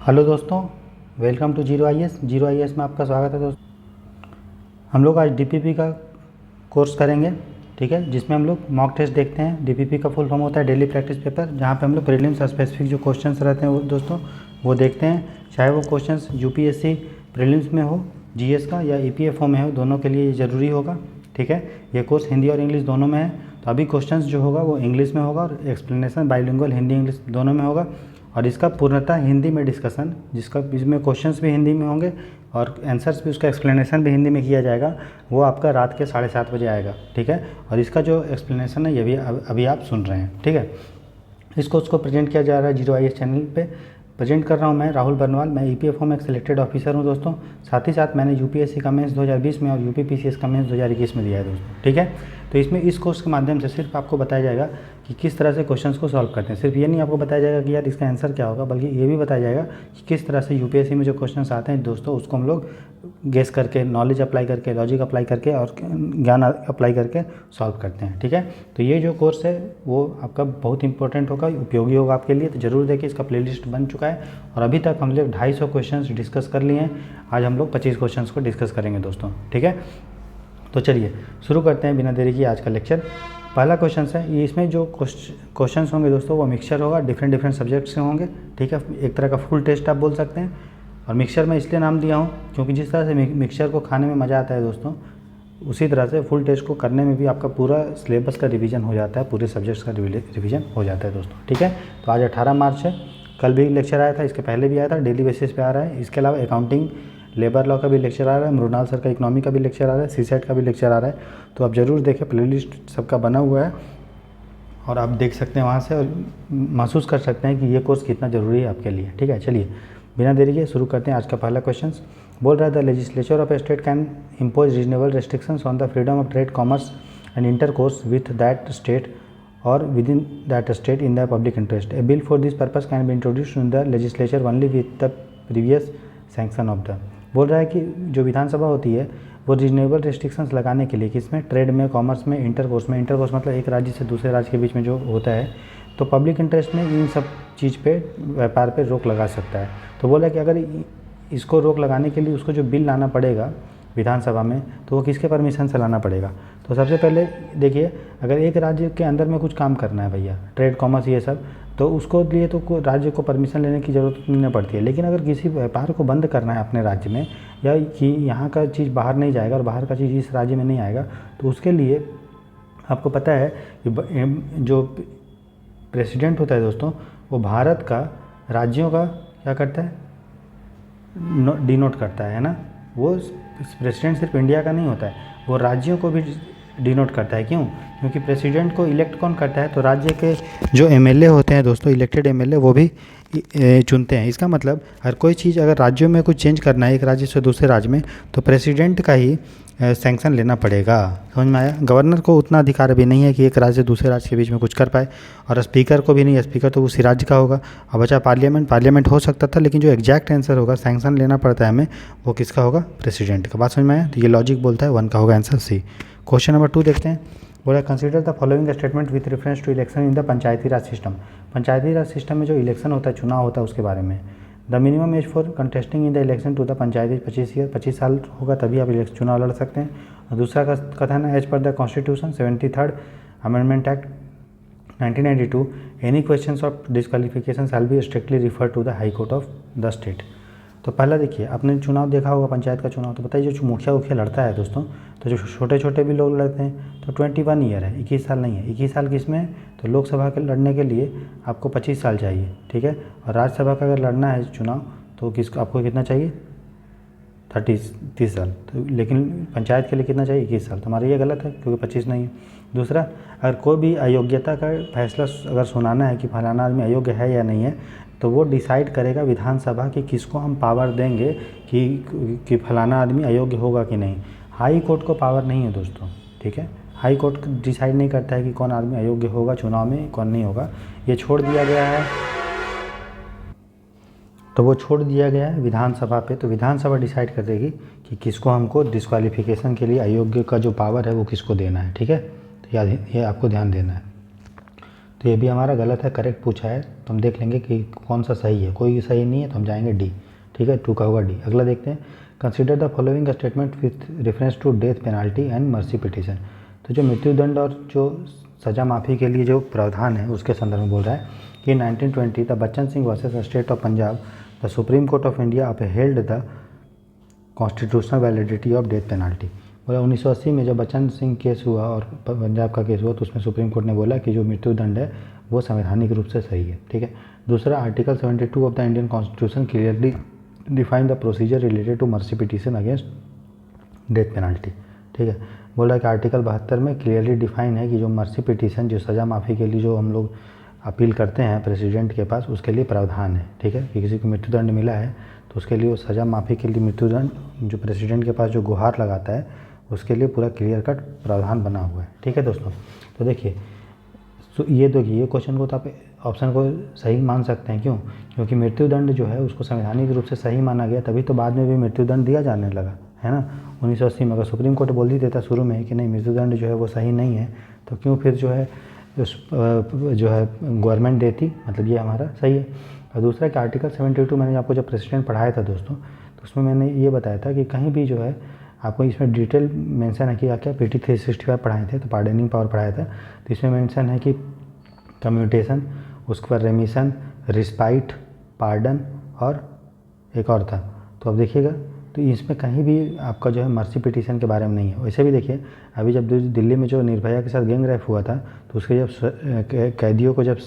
Hello दोस्तों, welcome to zero I S में आपका स्वागत है दोस्तों। हम लोग आज डीपीपी का कोर्स करेंगे, ठीक है, जिसमें हम लोग मॉक टेस्ट देखते हैं। डीपीपी का फुल फॉर्म होता है डेली प्रैक्टिस पेपर, जहाँ पे हम लोग प्रीलिम्स और स्पेसिफिक जो क्वेश्चंस रहते हैं वो दोस्तों वो देखते हैं। चाहे वो क्वेश्चंस यूपीएससी प्रीलिम्स में हो, जीएस का, या ईपीएफओ में हो, दोनों के लिए ये ज़रूरी होगा, ठीक है। ये कोर्स हिंदी और इंग्लिश दोनों में है, तो अभी क्वेश्चंस जो होगा वो इंग्लिश में होगा और एक्सप्लेनेशन बाइलिंगुअल हिंदी इंग्लिश दोनों में होगा। और इसका पूर्णतः हिंदी में डिस्कशन, जिसका इसमें क्वेश्चंस भी हिंदी में होंगे और आंसर्स भी, उसका एक्सप्लेनेशन भी हिंदी में किया जाएगा। वो आपका रात के 7:30 बजे आएगा, ठीक है। और इसका जो एक्सप्लेनेशन है ये भी अभी आप सुन रहे हैं, ठीक है। इस कोर्स को प्रेजेंट किया जा रहा है जीरो आई एस चैनल पे। प्रेजेंट कर रहा हूँ मैं राहुल बरनवाल। मैं ईपीएफओ में एक सिलेक्टेड ऑफिसर हूँ दोस्तों। साथ ही साथ मैंने यूपीएससी का मेंस 2020 में और यूपीपीसीएस का मेंस 2021 में दिया है दोस्तों, ठीक है। तो इसमें इस कोर्स के माध्यम से सिर्फ आपको बताया जाएगा कि किस तरह से क्वेश्चंस को सॉल्व करते हैं। सिर्फ ये नहीं आपको बताया जाएगा कि यार इसका आंसर क्या होगा, बल्कि ये भी बताया जाएगा कि किस तरह से यूपीएससी में जो क्वेश्चंस आते हैं दोस्तों, उसको हम लोग गेस करके, नॉलेज अप्लाई करके, लॉजिक अप्लाई करके और ज्ञान अप्लाई करके सॉल्व करते हैं, ठीक है। तो ये जो कोर्स है वो आपका बहुत इंपॉर्टेंट होगा, उपयोगी होगा आपके लिए। तो ज़रूर देखिए, इसका प्लेलिस्ट बन चुका है और अभी तक हम लोग 250 क्वेश्चंस डिस्कस कर लिए हैं। आज हम लोग 25 क्वेश्चंस को डिस्कस करेंगे दोस्तों, ठीक है। तो चलिए शुरू करते हैं बिना देरी की आज का लेक्चर। पहला क्वेश्चन है, ये इसमें जो क्वेश्चंस होंगे दोस्तों वो मिक्सचर होगा, डिफरेंट सब्जेक्ट्स से होंगे, ठीक है। एक तरह का फुल टेस्ट आप बोल सकते हैं। और मिक्सचर मैं इसलिए नाम दिया हूँ क्योंकि जिस तरह से मिक्सचर को खाने में मज़ा आता है दोस्तों, उसी तरह से फुल टेस्ट को करने में भी आपका पूरा सिलेबस का रिवीजन हो जाता है, पूरे सब्जेक्ट्स का रिवीजन हो जाता है दोस्तों, ठीक है। तो आज 18 मार्च है, कल भी लेक्चर आया था, इसके पहले भी आया था, डेली बेसिस पे आ रहा है। इसके अलावा अकाउंटिंग, लेबर लॉ का भी लेक्चर आ रहा है, मृणाल सर का इकोनॉमी का भी लेक्चर आ रहा है, सीसेट का भी लेक्चर आ रहा है। तो आप ज़रूर देखें, प्लेलिस्ट सबका बना हुआ है और आप देख सकते हैं वहाँ से और महसूस कर सकते हैं कि ये कोर्स कितना ज़रूरी है आपके लिए, ठीक है। चलिए बिना देरी के शुरू करते हैं आज का पहला क्वेश्चन। बोल रहा है, the legislature of a state can impose reasonable restrictions on the freedom of trade, commerce and intercourse with that state or within that state in the public interest. A bill for this purpose can be introduced in the legislature only with the previous sanction of the. बोल रहा है कि जो विधानसभा होती है वो reasonable restrictions लगाने के लिए, किसमें, ट्रेड में, कॉमर्स में, इंटरकोर्स में। इंटरकोर्स मतलब एक राज्य से दूसरे राज्य के बीच में जो होता है, तो पब्लिक इंटरेस्ट में इन सब चीज़ पे, व्यापार पे रोक लगा सकता है। तो बोला कि अगर इसको रोक लगाने के लिए उसको जो बिल लाना पड़ेगा विधानसभा में, तो वो किसके परमिशन से लाना पड़ेगा। तो सबसे पहले देखिए, अगर एक राज्य के अंदर में कुछ काम करना है भैया, ट्रेड, कॉमर्स, ये सब, तो उसको लिए तो राज्य को परमिशन लेने की ज़रूरत नहीं पड़ती है। लेकिन अगर किसी व्यापार को बंद करना है अपने राज्य में, या कि यहाँ का चीज़ बाहर नहीं जाएगा और बाहर का चीज़ इस राज्य में नहीं आएगा, तो उसके लिए आपको पता है कि जो प्रेसिडेंट होता है दोस्तों, वो भारत का राज्यों का क्या करता है, डिनोट करता है ना। वो प्रेसिडेंट सिर्फ इंडिया का नहीं होता है, वो राज्यों को भी डिनोट करता है। क्यों? क्योंकि प्रेसिडेंट को इलेक्ट कौन करता है, तो राज्य के जो एमएलए होते हैं दोस्तों, इलेक्टेड एमएलए, वो भी चुनते हैं। इसका मतलब हर कोई चीज़ अगर राज्यों में कुछ चेंज करना है एक राज्य से दूसरे राज्य में, तो प्रेसिडेंट का ही सैंक्शन लेना पड़ेगा। समझ में आया? गवर्नर को उतना अधिकार भी नहीं है कि एक राज्य से दूसरे राज्य के बीच में कुछ कर पाए, और स्पीकर को भी नहीं, स्पीकर तो उसी राज्य का होगा। और बचा पार्लियामेंट हो सकता था, लेकिन जो एग्जैक्ट आंसर होगा, सैंक्शन लेना पड़ता है हमें, वो किसका होगा, प्रेसिडेंट का। बात समझ में आया? तो ये लॉजिक बोलता है 1 का होगा आंसर सी। क्वेश्चन नंबर 2 देखते हैं। बोला, consider the following statement with reference to election in the panchayati raj system. Panchayati raj system में जो इलेक्शन होता है, चुनाव होता है, उसके बारे में। The minimum age for contesting in the election to the panchayat is 25 year. 25 साल होगा तभी आप चुनाव लड़ सकते हैं। और दूसरा का कथन है, as per the constitution 73rd amendment act 1992 any question of disqualification shall be strictly refer to the high court of the state. तो पहला देखिए, आपने चुनाव देखा होगा, पंचायत का चुनाव, तो बताइए जो मुखिया उखिया लड़ता है दोस्तों, तो जो छोटे छोटे भी लोग लड़ते हैं, तो 21 ईयर है, 21 साल नहीं है। 21 साल किस में है, तो लोकसभा के लड़ने के लिए आपको 25 साल चाहिए, ठीक है। और राज्यसभा का अगर लड़ना है चुनाव, तो आपको कितना चाहिए, 30 साल। तो लेकिन पंचायत के लिए कितना चाहिए, 21 साल। तो हमारा ये गलत है क्योंकि 25 नहीं है। दूसरा, अगर कोई भी अयोग्यता का फैसला अगर सुनाना है कि फलाना आदमी अयोग्य है या नहीं है, तो वो डिसाइड करेगा विधानसभा कि किसको हम पावर देंगे कि फलाना आदमी अयोग्य होगा कि नहीं। हाई कोर्ट को पावर नहीं है दोस्तों, ठीक है। हाई कोर्ट डिसाइड नहीं करता है कि कौन आदमी अयोग्य होगा चुनाव में, कौन नहीं होगा। ये छोड़ दिया गया है, तो वो छोड़ दिया गया है विधानसभा पे। तो विधानसभा डिसाइड कर देगी कि किसको हमको डिस्क्वालिफिकेशन के लिए अयोग्य का जो पावर है वो किसको देना है, ठीक है। तो ये आपको ध्यान देना है। तो ये भी हमारा गलत है, करेक्ट पूछा है तो हम देख लेंगे कि कौन सा सही है। कोई सही नहीं है तो हम जाएंगे डी, ठीक है, 2 का होगा डी। अगला देखते हैं, consider the following statement with reference to death penalty and mercy petition. तो जो मृत्युदंड और जो सज़ा माफ़ी के लिए जो प्रावधान है उसके संदर्भ में बोल रहा है कि 1920 the Bachchan Singh versus state of Punjab the supreme court of India upheld the constitutional validity of death penalty. बोला 1980 में जब बच्चन सिंह केस हुआ और पंजाब का केस हुआ तो उसमें सुप्रीम कोर्ट ने बोला कि जो मृत्युदंड है वो संवैधानिक रूप से सही है, ठीक है। दूसरा, article 72 of the Indian constitution clearly define the procedure related to mercy petition against death penalty, ठीक है। बोल रहा है कि आर्टिकल 72 में क्लियरली डिफाइन है कि जो मर्सी पिटिशन, जो सज़ा माफ़ी के लिए जो हम लोग अपील करते हैं प्रेसिडेंट के पास, उसके लिए प्रावधान है, ठीक है। कि किसी को मृत्युदंड मिला है तो उसके लिए वो सज़ा माफ़ी के लिए मृत्युदंड जो प्रेसिडेंट के पास जो गुहार लगाता है उसके लिए पूरा क्लियर कट प्रावधान बना हुआ है, ठीक है दोस्तों। तो देखिए ये देखिए, ये क्वेश्चन को तो आप ऑप्शन को सही मान सकते हैं, क्यों? क्योंकि मृत्युदंड जो है उसको संवैधानिक रूप से सही माना गया, तभी तो बाद में भी मृत्युदंड दिया जाने लगा, है ना। 1980 में अगर सुप्रीम कोर्ट बोल ही देता शुरू में कि नहीं मृत्युदंड जो है वो सही नहीं है, तो क्यों फिर जो है गवर्नमेंट देती, मतलब ये हमारा सही है। और दूसरा कि आर्टिकल 72 मैंने आपको जब प्रेसिडेंट पढ़ाया था दोस्तों, तो उसमें मैंने ये बताया था कि कहीं भी जो है आपको इसमें डिटेल मेंशन है कि क्या PT 365 पढ़ाए थे, तो पार्डनिंग पावर पढ़ाया था, तो इसमें मेंशन है कि कम्यूटेशन, उसके बाद रेमिशन, रिस्पाइट, पार्डन और एक और था। तो अब देखिएगा, तो इसमें कहीं भी आपका जो है मर्सी पिटिशन के बारे में नहीं है। वैसे भी देखिए, अभी जब दिल्ली में जो निर्भया के साथ गैंग रेप हुआ था, तो उसके जब कैदियों को जब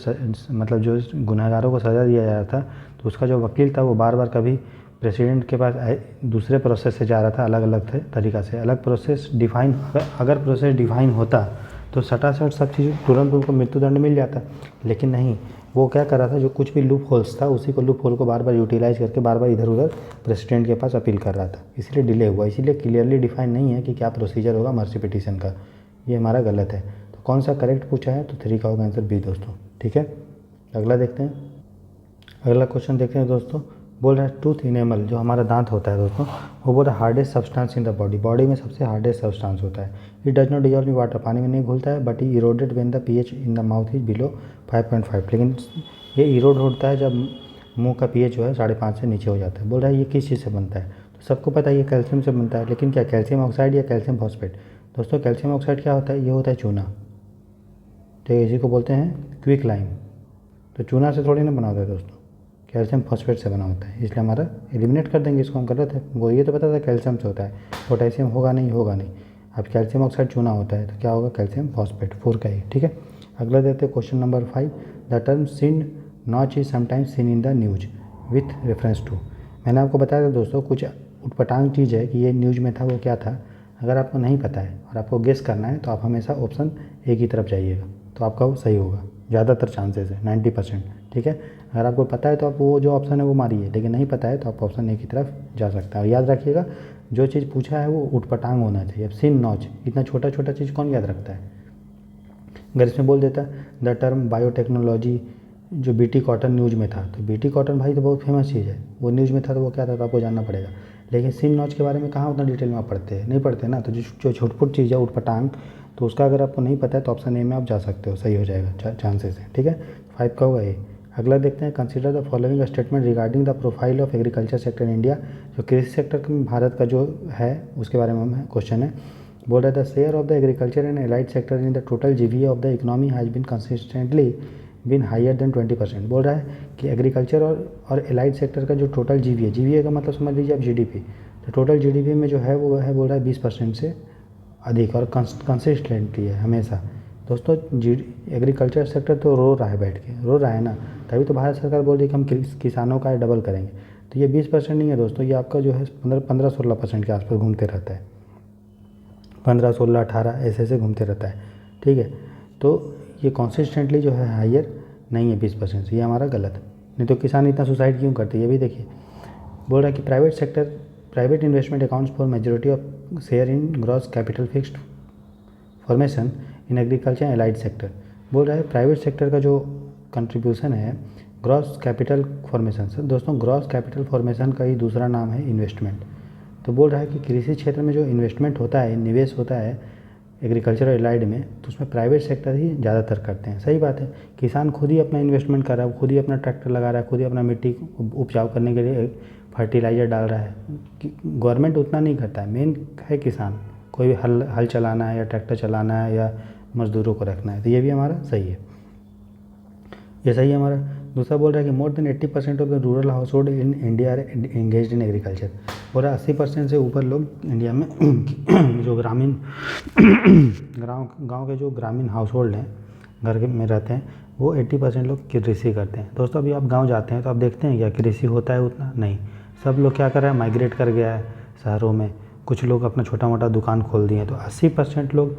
मतलब जो गुनहगारों को सज़ा दिया जा रहा था, तो उसका जो वकील था वो बार बार कभी प्रेसिडेंट के पास दूसरे प्रोसेस से जा रहा था, अलग अलग तरीक़ा से, अलग प्रोसेस डिफाइन, अगर प्रोसेस डिफाइन होता तो सटासट सब चीज़ तुरंत उनको मृत्युदंड मिल जाता, लेकिन नहीं, वो क्या कर रहा था, जो कुछ भी लूप होल्स था उसी को लूप होल को बार बार यूटिलाइज करके बार बार इधर उधर प्रेसिडेंट के पास अपील कर रहा था, इसलिए डिले हुआ। इसीलिए क्लियरली डिफाइन नहीं है कि क्या प्रोसीजर होगा मर्सी पिटिशन का, ये हमारा गलत है। तो कौन सा करेक्ट पूछा है, तो 3 का होगा आंसर बी दोस्तों, ठीक है। अगला देखते हैं, अगला क्वेश्चन देखते हैं दोस्तों। बोल रहा है टूथ इनेमल, जो हमारा दांत होता है दोस्तों, वो बोल रहा है hardest substance in the body में सबसे हार्डेस्ट सब्सटेंस होता है। It does not dissolve in water, पानी में नहीं घुलता है, but eroded when the pH in the mouth is below 5.5, लेकिन ये इरोड होता है जब मुंह का pH जो है 5.5 से नीचे हो जाता है। बोल रहा है ये किस चीज़ से बनता है, तो सबको पता है ये कैल्शियम से बनता है, लेकिन क्या कैल्शियम ऑक्साइड या कैल्शियम फॉस्फेट। दोस्तों कैल्शियम ऑक्साइड क्या होता है, ये होता है चूना, तो इसी को बोलते हैं क्विक लाइम। तो चूना से थोड़ी ना बना होता है दोस्तों, कैल्शियम फॉस्फेट से बना होता है, इसलिए हमारा एलिमिनेट कर देंगे इसको, हम गलत है। वो ये तो पता था कैल्शियम से होता है, पोटेशियम होगा नहीं। अब कैल्शियम ऑक्साइड चूना होता है तो क्या होगा, कैल्शियम फॉस्फेट, 4 का ही, ठीक है। अगला देते हैं question number 5, the term sin notch is sometimes seen in the news with reference to. मैंने आपको बताया था दोस्तों, कुछ उटपटांग चीज़ है कि ये न्यूज में था, वो क्या था। अगर आपको नहीं पता है और आपको गेस करना है तो आप हमेशा ऑप्शन ए की तरफ जाइएगा, तो आपका वो सही होगा, ज़्यादातर चांसेस है 90%, ठीक है। अगर आपको पता है तो आप वो जो ऑप्शन है वो मारिए, लेकिन नहीं पता है तो आप ऑप्शन ए की तरफ जा सकता है। और याद रखिएगा, जो चीज़ पूछा है वो उटपटांग होना चाहिए। अब सिन नॉच, इतना छोटा छोटा चीज़ कौन याद रखता है। अगर इसमें बोल देता द टर्म बायोटेक्नोलॉजी, जो BT कॉटन न्यूज़ में था, तो BT कॉटन भाई तो बहुत फेमस चीज़ है, वो न्यूज़ में था तो वो क्या था, तो आपको जानना पड़ेगा। लेकिन सिन नॉच के बारे में कहाँ उतना डिटेल में आप पढ़ते हैं, नहीं पढ़ते ना। तो जो छोटपुट चीज़ है उटपटांग, तो उसका अगर आपको नहीं पता है तो ऑप्शन ए में आप जा सकते हो, सही हो जाएगा, चांसेस है, ठीक है। 5 का होगा ए। अगला देखते हैं, consider the following statement regarding the profile of agriculture sector in India. जो कृषि सेक्टर में भारत का जो है उसके बारे में क्वेश्चन है। बोल रहा है the share of the agriculture and allied sector in the total GVA of the economy has been consistently been higher than 20%। बोल रहा है कि एग्रीकल्चर और एलाइड सेक्टर का जो टोटल GVA का मतलब समझ लीजिए आप GDP, तो टोटल GDP में जो है वो है, बोल रहा है 20% से अधिक और कंसिस्टेंटली है हमेशा। दोस्तों एग्रीकल्चर सेक्टर तो रो रहा है, बैठ के रो रहा है ना, तभी तो भारत सरकार बोल रही है कि हम किसानों का डबल करेंगे। तो ये 20% नहीं है दोस्तों, ये आपका जो है 15-16% के आसपास घूमते रहता है, 15, 16, 18 ऐसे घूमते रहता है, ठीक है। तो ये कॉन्सिस्टेंटली जो है हायर नहीं है 20% से, ये हमारा गलत। नहीं तो किसान इतना सुसाइड क्यों करते हैं, ये भी देखिए। बोल रहा है कि private investment accounts for majority of share in gross capital fixed formation in agriculture allied sector. बोल रहा है प्राइवेट सेक्टर का जो कंट्रीब्यूशन है ग्रॉस कैपिटल फॉर्मेशन से। दोस्तों ग्रॉस कैपिटल फॉर्मेशन का ही दूसरा नाम है इन्वेस्टमेंट। तो बोल रहा है कि कृषि क्षेत्र में जो इन्वेस्टमेंट होता है, निवेश होता है, एग्रीकल्चर एलाइड में, तो उसमें प्राइवेट सेक्टर ही ज़्यादातर करते हैं। सही बात है, किसान खुद ही अपना इन्वेस्टमेंट कर रहा है, खुद ही अपना ट्रैक्टर लगा रहा है, खुद ही अपना मिट्टी उपजाऊ करने के लिए फर्टिलाइज़र डाल रहा है। गवर्नमेंट उतना नहीं करता है, मेन है किसान। कोई भी हल चलाना है या ट्रैक्टर चलाना है या मज़दूरों को रखना है, तो ये भी हमारा सही है, ये सही है हमारा। दूसरा बोल रहा है कि more than 80% of the rural household in India are engaged in agriculture. बोल रहा है 80% से ऊपर लोग इंडिया में जो ग्रामीण गाँव के जो ग्रामीण हाउस होल्ड हैं, घर के में रहते हैं, वो 80% लोग कृषि करते हैं। दोस्तों अभी आप गाँव जाते हैं तो आप देखते हैं क्या कृषि होता है? उतना नहीं। सब लोग क्या कर रहे हैं, माइग्रेट कर गया है शहरों में, कुछ लोग अपना छोटा मोटा दुकान खोल दिए हैं। तो 80% लोग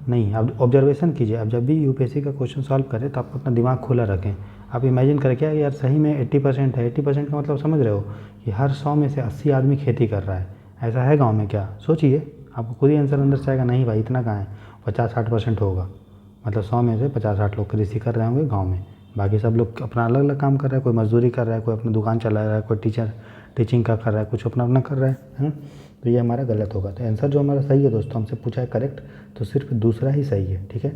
नहीं। अब ऑब्जर्वेशन कीजिए, अब जब भी यूपीएससी का क्वेश्चन सॉल्व करें तो आप अपना दिमाग खुला रखें। आप इमेजिन करें क्या यार सही में 80% है। 80% का मतलब समझ रहे हो कि हर 100 में से 80 आदमी खेती कर रहा है। ऐसा है गाँव में क्या? सोचिए, आपको खुद ही आंसर अंदर से आएगा, नहीं भाई इतना कहाँ है, 50-60% होगा। मतलब 100 में से 50-60 लोग कृषि कर रहे होंगे गाँव में। बाकी सब लोग अपना अलग अलग काम कर रहा है, कोई मजदूरी कर रहा है, कोई अपनी दुकान चला रहा है, कोई टीचिंग का कर रहा है, कुछ अपना अपना कर रहा है। तो ये हमारा गलत होगा। तो आंसर जो हमारा सही है दोस्तों, हमसे पूछा है करेक्ट, तो सिर्फ दूसरा ही सही है। ठीक है,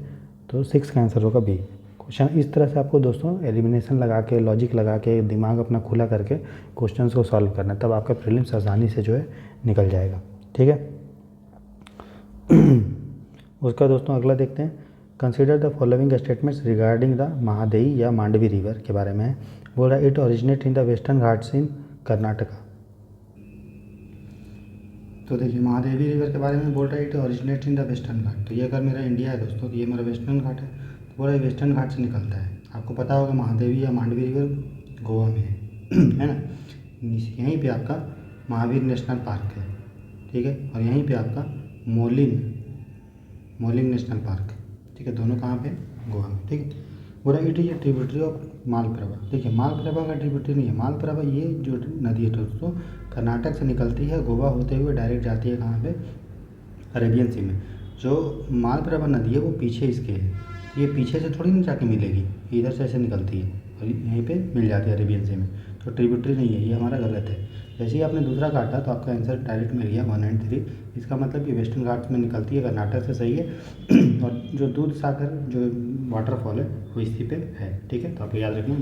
तो 6 का आंसर होगा बी। क्वेश्चन इस तरह से आपको दोस्तों एलिमिनेशन लगा के, लॉजिक लगा के, दिमाग अपना खुला करके क्वेश्चंस को सॉल्व करना है, तब आपका प्रीलिम्स आसानी से जो है निकल जाएगा। ठीक है, उसका दोस्तों अगला देखते हैं। Consider the following statements regarding the Mahadei या मांडवी रिवर के बारे में है। बोल रहा है it originate in the western Ghats in Karnataka. तो देखिए महादेवी रिवर के बारे में बोल रहा है it originate in the western Ghat. तो ये अगर मेरा इंडिया है दोस्तों, तो ये मेरा वेस्टर्न घाट है, तो बोल रहा है वेस्टर्न घाट से निकलता है। आपको पता होगा महादेवी या मांडवी रिवर गोवा में है ना। यहीं पे आपका महावीर नेशनल पार्क है। ठीक है, और यहीं पे आपका मोलिंग नेशनल पार्क। ठीक है, दोनों कहाँ पे? गोवा में। ठीक है, बोल रहा है it is a tributary of Malaprabha. देखिए मालप्रभा का ट्रिब्यूटरी नहीं है, मालप्रभा ये जो नदी है दोस्तों कर्नाटक से निकलती है, गोवा होते हुए डायरेक्ट जाती है कहाँ पे? अरेबियन सी में। जो मालप्रभा नदी है वो पीछे इसके है, ये पीछे से थोड़ी ना जाके मिलेगी, इधर से ऐसे निकलती है और यहीं पे मिल जाती है अरेबियन सी में। तो ट्रिब्यूटरी नहीं है, ये हमारा गलत है। जैसे ही आपने दूसरा काटा तो आपका आंसर डायरेक्ट मिल गया 1 एंड 3। इसका मतलब कि वेस्टर्न घाट्स में निकलती है, कर्नाटक से सही है। और जो दूध सागर जो वाटरफॉल है वो इसी पे है। ठीक है, तो आपको याद रखना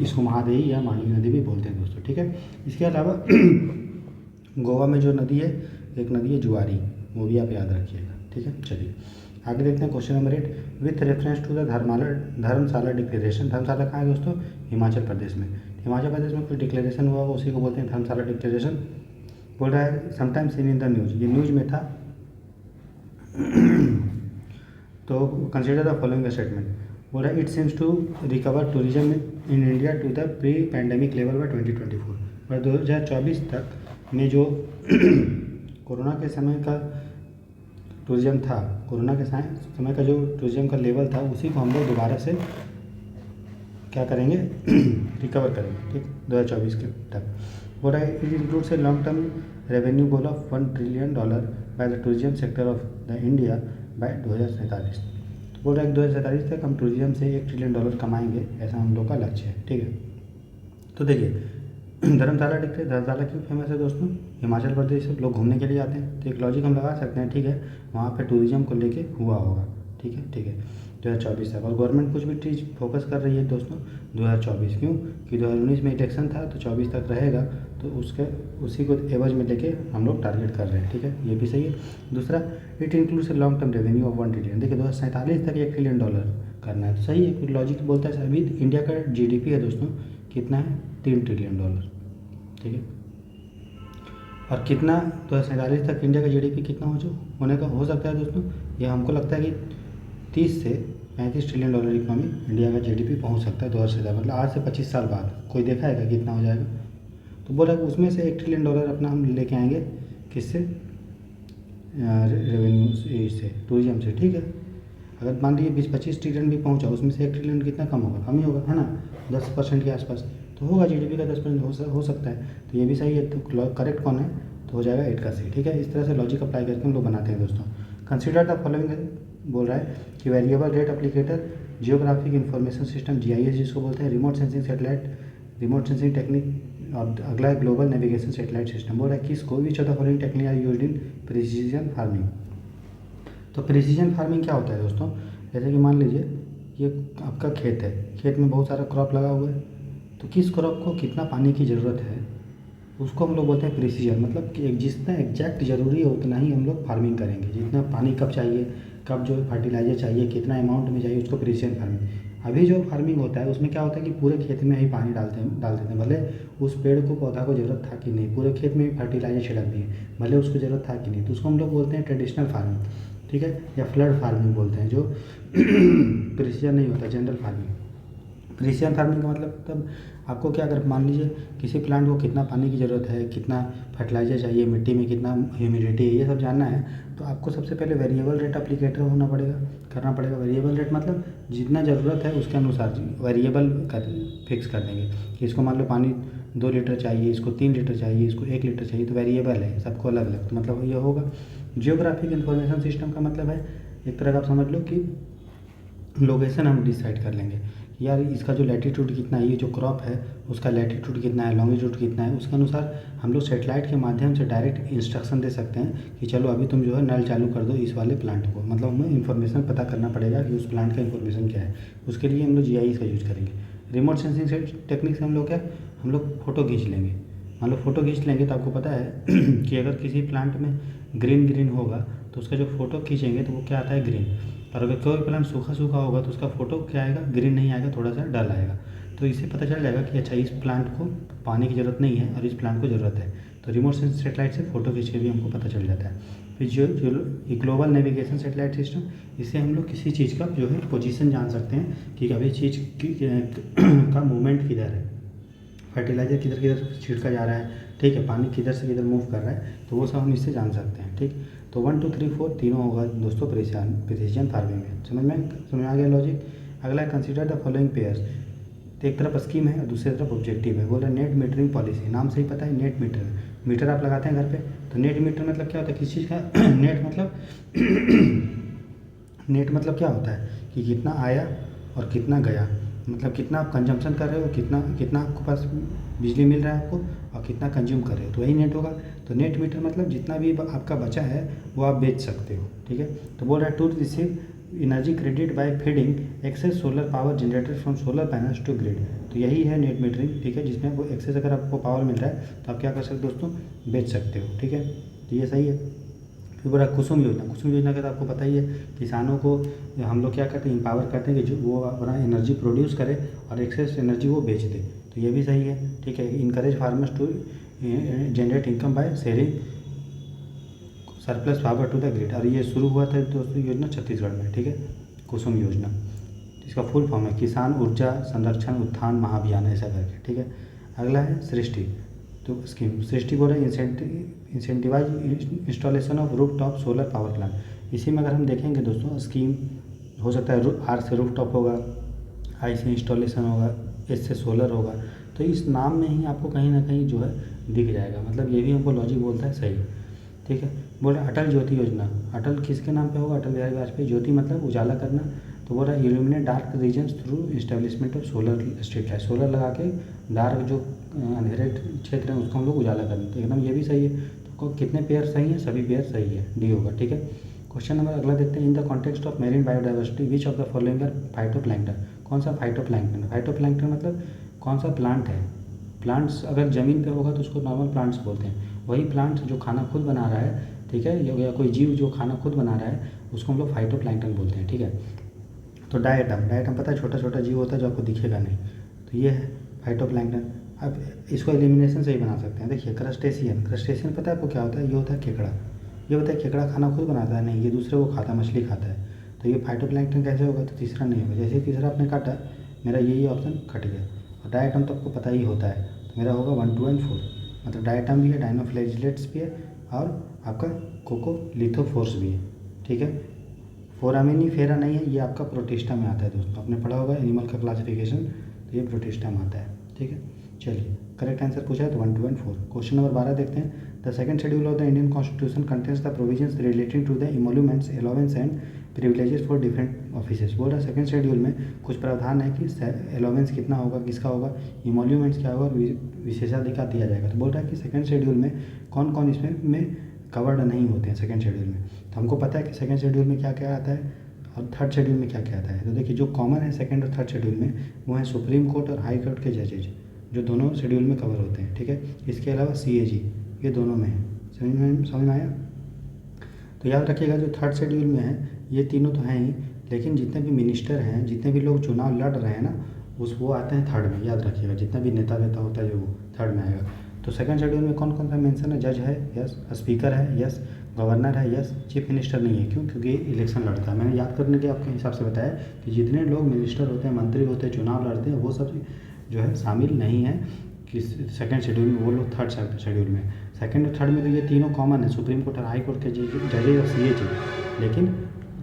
इसको महादेवी या मांडवी नदी भी बोलते हैं दोस्तों। ठीक है, इसके अलावा गोवा में जो नदी है, एक नदी है जुआरी, वो भी आप याद रखिएगा। ठीक है, चलिए आगे देखते हैं question number 8। With reference to the Dharamshala declaration. Dharamshala कहाँ है दोस्तों? हिमाचल प्रदेश में। हिमाचल प्रदेश में कोई डिक्लेरेशन हुआ वो उसी को बोलते हैं धर्मशाला डिक्लेरेशन। बोल रहा है समटाइम्स इन द न्यूज, ये न्यूज में था। तो कंसिडर द फॉलोइंग स्टेटमेंट। बोल रहा है it seems to recover tourism in India to the pre pandemic level by 2024। और 2024 तक में जो कोरोना के समय का टूरिज्म था, कोरोना के समय का जो टूरिज्म का लेवल था, उसी को हम लोग दोबारा से क्या करेंगे? रिकवर करेंगे। ठीक, 2024 के तक। बोल रहा है it includes a long term revenue goal of $1 trillion by the tourism sector of the India by 2047। तो बोल रहा है 2047 तक हम टूरिज्म से $1 ट्रिलियन कमाएंगे, ऐसा हम लोग का लक्ष्य है। ठीक है, तो देखिए धर्मशाला क्यों फेमस है दोस्तों? हिमाचल प्रदेश से लोग घूमने के लिए आते हैं, तो एक लॉजिक हम लगा सकते हैं। ठीक है, वहाँ पे टूरिज्म को लेके हुआ होगा। ठीक है 2024 तक। और गवर्नमेंट कुछ भी चीज़ फोकस कर रही है दोस्तों 2024, क्यों कि 2019 में इलेक्शन था, तो 24 तक रहेगा, तो उसी को एवज में लेके हम लोग टारगेट कर रहे हैं। ठीक है, ये भी सही है। दूसरा it includes a long term revenue of $1 trillion. देखिए 2047 तक $1 ट्रिलियन करना है, तो सही है। लॉजिक बोलता है अभी इंडिया का GDP है दोस्तों कितना है? $3 ट्रिलियन। ठीक है, और कितना 2047 तक इंडिया का GDP कितना होने का हो सकता है दोस्तों? ये हमको लगता है कि 30 से $35 ट्रिलियन इकोनॉमी इंडिया का GDP पहुंच सकता है 2047, मतलब आज से 25 साल बाद। कोई देखा है कितना हो जाएगा? तो बोला उसमें से $1 ट्रिलियन अपना हम लेके आएंगे, किससे? रेवेन्यू से, टूरिज्म से। ठीक है, अगर मान लीजिए 20-25 ट्रिलियन भी पहुंचा, उसमें से $1 ट्रिलियन कितना कम होगा? कम ही होगा, है ना, 10% के आसपास तो होगा। GDP का 10% हो सकता है, तो ये भी सही है। तो करेक्ट कौन है? तो हो जाएगा 8 का सही। ठीक है, इस तरह से लॉजिक अप्लाई करके हम लोग बनाते हैं दोस्तों। कंसिडर द फॉलोइंग बोल रहा है कि variable rate applicator geographic information system GIS जिसको बोलते हैं, रिमोट सेंसिंग टेक्निक, और अगला है ग्लोबल नेविगेशन सैटेलाइट सिस्टम। बोल रहा है किसको which of the following technique are used in precision farming. तो प्रिसीजन फार्मिंग क्या होता है दोस्तों, जैसे कि मान लीजिए ये आपका खेत है, खेत में बहुत सारा क्रॉप लगा हुआ है, तो किस क्रॉप को कितना पानी की ज़रूरत है उसको हम लोग बोलते हैं प्रिसीजन। मतलब कि जितना एग्जैक्ट ज़रूरी है उतना ही हम लोग फार्मिंग करेंगे, जितना पानी कब चाहिए, कब जो फर्टिलाइज़र चाहिए, कितना अमाउंट में चाहिए, उसको प्रिसीजन फार्मिंग। अभी जो फार्मिंग होता है उसमें क्या होता है कि पूरे खेत में ही पानी डाल देते हैं, भले उस पेड़ को पौधा को ज़रूरत था कि नहीं, पूरे खेत में ही फर्टिलाइज़र छिड़क दिए, भले उसको ज़रूरत था कि नहीं, तो उसको हम लोग बोलते हैं ट्रेडिशनल फार्मिंग, ठीक है, या फ्लड फार्मिंग बोलते हैं, जो प्रिसीजन नहीं होता, जनरल फार्मिंग। प्रिसीजन फार्मिंग का मतलब तब आपको क्या, अगर मान लीजिए किसी प्लांट को कितना पानी की ज़रूरत है, कितना फर्टिलाइज़र चाहिए, मिट्टी में कितना ह्यूमिडिटी है, ये सब जानना है, तो आपको सबसे पहले वेरिएबल रेट एप्लीकेटर करना पड़ेगा। वेरिएबल रेट मतलब जितना ज़रूरत है उसके अनुसार वेरिएबल फिक्स कर देंगे कि इसको मान लो पानी 2 लीटर चाहिए, इसको 3 लीटर चाहिए, इसको 1 लीटर चाहिए, तो वेरिएबल है, सबको अलग अलग, तो मतलब ये होगा। जियोग्राफिक इंफॉर्मेशन सिस्टम का मतलब है, एक तरह का आप समझ लो कि लोकेशन हम डिसाइड कर लेंगे कि यार इसका जो लैटीट्यूड कितना है, ये जो क्रॉप है उसका लैटीट्यूड कितना है, लॉन्गिट्यूड कितना है, उसके अनुसार हम लोग सेटेलाइट के माध्यम से डायरेक्ट इंस्ट्रक्शन दे सकते हैं कि चलो अभी तुम जो है नल चालू कर दो इस वाले प्लांट को। मतलब हमें इन्फॉर्मेशन पता करना पड़ेगा कि उस प्लांट का इन्फॉर्मेशन क्या है, उसके लिए हम लोग GIS का यूज़ करेंगे। रिमोट सेंसिंग से टेक्निक से हम लोग क्या, हम लोग फ़ोटो खींच लेंगे। मान लो फ़ोटो खींच लेंगे तो आपको पता है कि अगर किसी प्लांट में ग्रीन होगा तो उसका जो फ़ोटो खींचेंगे तो वो क्या आता है, ग्रीन। और अगर कोई प्लांट सूखा होगा तो उसका फ़ोटो क्या आएगा, ग्रीन नहीं आएगा, थोड़ा सा डल आएगा। तो इससे पता चल जाएगा कि अच्छा इस प्लांट को पानी की ज़रूरत नहीं है और इस प्लांट को ज़रूरत है। तो रिमोट सेटेलाइट से फ़ोटो खींच के भी हमको पता चल जाता है। फिर जो ग्लोबल नेविगेशन सेटेलाइट सिस्टम, इससे हम लोग किसी चीज़ का जो है पोजीशन जान सकते हैं कि अभी चीज़ की का मूवमेंट किधर है, फर्टिलाइज़र किधर किधर छिड़का जा रहा है, ठीक है, पानी किधर से किधर मूव कर रहा है, तो वो सब हम इससे जान सकते हैं। ठीक, तो 1 2 3 4 तीनों होगा दोस्तों प्रिसीजन फार्मिंग में। समझ में आ गया लॉजिक। अगला है कंसीडर द फॉलोइंग पेयर्स। तो एक तरफ स्कीम है और दूसरी तरफ ऑब्जेक्टिव है। बोल रहा है नेट मीटरिंग पॉलिसी, नाम से ही पता है नेट मीटर आप लगाते हैं घर पे, तो नेट मीटर मतलब क्या होता है, किस चीज़ का नेट मतलब नेट मतलब क्या होता है कि कितना आया और कितना गया, मतलब कितना आप कंजम्पशन कर रहे हो, कितना आपके पास बिजली मिल रहा है आपको, और कितना कंज्यूम कर रहे हो, तो वही नेट होगा। तो नेट मीटर मतलब जितना भी आपका बचा है वो आप बेच सकते हो। ठीक है, तो बोल रहा है to receive energy credit by feeding excess solar power generated from solar panels to grid. तो यही है नेट मीटरिंग। ठीक है, जिसमें आपको एक्सेस अगर आपको पावर मिल रहा है तो आप क्या कर सकते हो दोस्तों, बेच सकते हो। ठीक है, तो ये सही है। फिर बोला कुसुम योजना का तो आपको पता ही है, किसानों को हम लोग क्या करते हैं, एम्पावर करते हैं कि जो वो अपना एनर्जी प्रोड्यूस करे और एक्सेस एनर्जी वो बेच दे, तो ये भी सही है। ठीक है, encourage farmers to generate income by sharing surplus power to the grid. और ये शुरू हुआ था दोस्तों योजना छत्तीसगढ़ में। ठीक है, कुसुम योजना, इसका फुल फॉर्म है किसान ऊर्जा संरक्षण उत्थान महाअभियान, ऐसा करके। ठीक है, अगला है सृष्टि। तो स्कीम सृष्टि बोल रहा है incentivise installation of rooftop solar power plant. इसी में अगर हम देखेंगे दोस्तों, स्कीम हो सकता है R से रूफ टॉप होगा, I से इंस्टॉलेशन होगा, S से सोलर होगा। तो इस नाम में ही आपको कहीं ना कहीं जो है दिख जाएगा, मतलब ये भी हमको लॉजिक बोलता है सही। ठीक है, बोल रहा है अटल ज्योति योजना। अटल किसके नाम पे होगा, अटल बिहारी वाजपेयी। ज्योति मतलब उजाला करना, तो बोल रहा है illuminate dark regions through establishment of solar street light. Solar लगा के डार्क जो अंधेरे क्षेत्र हैं उसको हम लोग उजाला करें, तो एकदम ये भी सही है। तो कितने पेयर सही हैं, सभी पेयर सही है, डी होगा। ठीक है, क्वेश्चन नंबर अगला देखते हैं। In the context of marine biodiversity which of the following are phytoplankton. कौन सा फाइटोप्लैंक्टन? फाइटोप्लैंक्टन मतलब कौन सा प्लांट है। प्लांट्स अगर ज़मीन पे होगा तो उसको नॉर्मल प्लांट्स बोलते हैं, वही प्लांट जो खाना खुद बना रहा है, ठीक है, या कोई जीव जो खाना खुद बना रहा है उसको हम लोग फाइटोप्लैंक्टन बोलते हैं। ठीक है, तो डायटम पता है, छोटा छोटा जीव होता है जो आपको दिखेगा नहीं, तो ये है फाइटोप्लैंक्टन। अब इसको एलिमिनेशन से ही बना सकते हैं। देखिए क्रस्टेशियन पता है आपको क्या होता है, ये होता है केकड़ा। ये होता है केकड़ा खाना खुद बनाता है नहीं, ये दूसरे को खाता है, मछली खाता है। तो ये फाइटोप्लैंक्टन कैसे होगा, तो तीसरा नहीं होगा। जैसे तीसरा आपने काटा, मेरा यही ऑप्शन कट गया। और डायटम तो आपको पता ही होता है, तो मेरा होगा 1 2 और 4। मतलब डायटम भी है, डायनोफ्लैजिलेट्स भी है, और आपका कोकोलिथोफोर्स भी है। ठीक है, फोरामिनीफेरा नहीं है, ये आपका प्रोटिस्टा में आता है दोस्तों, आपने पढ़ा होगा एनिमल का क्लासिफिकेशन, तो ये प्रोटिस्टा में आता है। ठीक है, चलिए करेक्ट आंसर पूछा है तो 1 2 और 4। क्वेश्चन नंबर 12 देखते हैं। The second schedule of the Indian constitution contains the provisions relating to the emoluments allowance and privileges for different offices. बोल रहा है सेकंड शेड्यूल में कुछ प्रावधान है कि अलाउंस कितना होगा, किसका होगा, इमोल्यूमेंट्स क्या होगा और विशेषाधिकार दिया जाएगा। तो बोल रहा है कि सेकंड शेड्यूल में कौन कौन इसमें कवर्ड नहीं होते हैं सेकंड शेड्यूल में। तो हमको पता है कि सेकंड शेड्यूल में क्या क्या आता है और थर्ड शेड्यूल में क्या क्या आता है। तो देखिए जो कॉमन है सेकंड और थर्ड शेड्यूल में वो है सुप्रीम कोर्ट और हाई कोर्ट के जजेज, जो दोनों शेड्यूल में कवर होते हैं, ठीक है। इसके अलावा CAG, ये दोनों में है। समझ में आया? तो याद रखिएगा जो थर्ड शेड्यूल में है ये तीनों तो हैं ही, लेकिन जितने भी मिनिस्टर हैं, जितने भी लोग चुनाव लड़ रहे हैं ना, वो आते हैं थर्ड में। याद रखिएगा जितना भी नेता वेता होता है जो वो थर्ड में आएगा। तो सेकंड शेड्यूल में कौन कौन सा मेंशन है? जज है, यस। स्पीकर है, यस। गवर्नर है, यस। चीफ मिनिस्टर नहीं है, क्यों? क्योंकि इलेक्शन लड़ता है। मैंने याद करने के आपके हिसाब से बताया कि जितने लोग मिनिस्टर होते हैं, मंत्री होते हैं, चुनाव लड़ते हैं, वो सब जो है शामिल नहीं है कि सेकंड शेड्यूल में, वो लोग थर्ड शेड्यूल में। सेकंड और थर्ड में तो ये तीनों कॉमन है, सुप्रीम कोर्ट और हाई कोर्ट के जजेज और CAG, लेकिन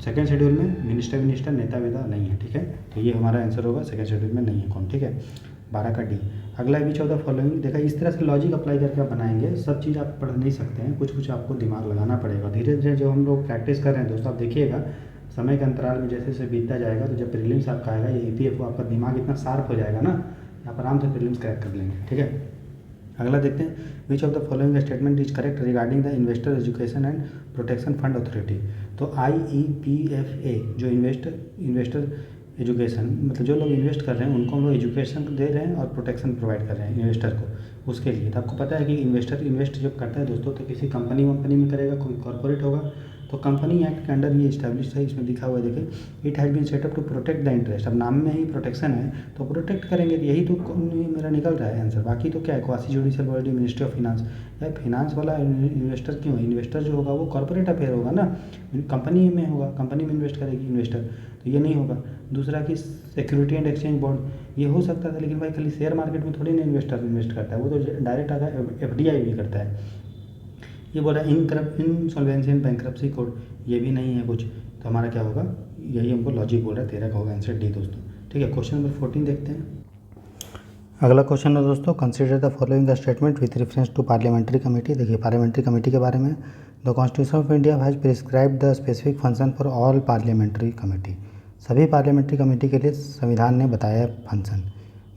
सेकंड शेड्यूल में मिनिस्टर नेता वेता नहीं है, ठीक है। तो ये हमारा आंसर होगा, सेकंड शेड्यूल में नहीं है कौन, ठीक है। 12 का D। अगला विच ऑफ द फॉलोइंग, देखा इस तरह से लॉजिक अप्लाई करके आप बनाएंगे। सब चीज़ आप पढ़ नहीं सकते हैं, कुछ कुछ आपको दिमाग लगाना पड़ेगा। धीरे धीरे जो हम लोग प्रैक्टिस कर रहे हैं दोस्तों, आप देखिएगा समय के अंतराल में जैसे जैसे बीतता जाएगा, तो जब प्रीलिम्स आपका आएगा, ये EPFO आपका दिमाग इतना शार्प हो जाएगा ना, आप आराम से प्रीलिम्स क्रैक कर लेंगे, ठीक है। अगला देखते हैं, which of the following statement is correct regarding the investor education and protection fund authority. तो IEPFA जो इन्वेस्टर एजुकेशन, मतलब जो लोग इन्वेस्ट कर रहे हैं उनको हम लोग एजुकेशन दे रहे हैं और प्रोटेक्शन प्रोवाइड कर रहे हैं इन्वेस्टर को, उसके लिए। तो आपको पता है कि इन्वेस्टर इन्वेस्ट जब करता है दोस्तों, तो किसी कंपनी में करेगा, कोई कॉर्पोरेट होगा, तो कंपनी एक्ट के अंडर ये इस्टेब्लिश है। इसमें लिखा हुआ है, देखिए, it has been set up to protect the interest. अब नाम में ही प्रोटेक्शन है, तो प्रोटेक्ट करेंगे, यही तो मेरा निकल रहा है आंसर। बाकी तो क्या है, quasi judicial body, ministry of finance. यार फाइनेंस वाला इन्वेस्टर क्यों है? इन्वेस्टर जो होगा वो कॉर्पोरेट अफेयर होगा ना, कंपनी में होगा, कंपनी में इन्वेस्ट करेगी इन्वेस्टर, तो ये नहीं होगा। दूसरा कि सिक्योरिटी एंड एक्सचेंज बोर्ड, ये हो सकता था, लेकिन भाई खाली शेयर मार्केट में थोड़ी ना इन्वेस्टर इन्वेस्ट करता है, वो तो डायरेक्ट आकर FDI भी करता है। ये बोला इनसॉल्वेंसी एंड बैंक्रप्सी कोड, ये भी नहीं है कुछ, तो हमारा क्या होगा? यही हमको लॉजिक बोल रहा है, 13 का होगा आंसर D दोस्तों, ठीक है। क्वेश्चन नंबर 14 देखते हैं। अगला क्वेश्चन है दोस्तों, consider the following the statement with reference to parliamentary committee. देखिए पार्लियामेंट्री कमेटी के बारे में, the constitution of India has prescribed the specific function for all parliamentary committee. सभी पार्लियामेंट्री कमेटी के लिए संविधान ने बताया फंक्शन।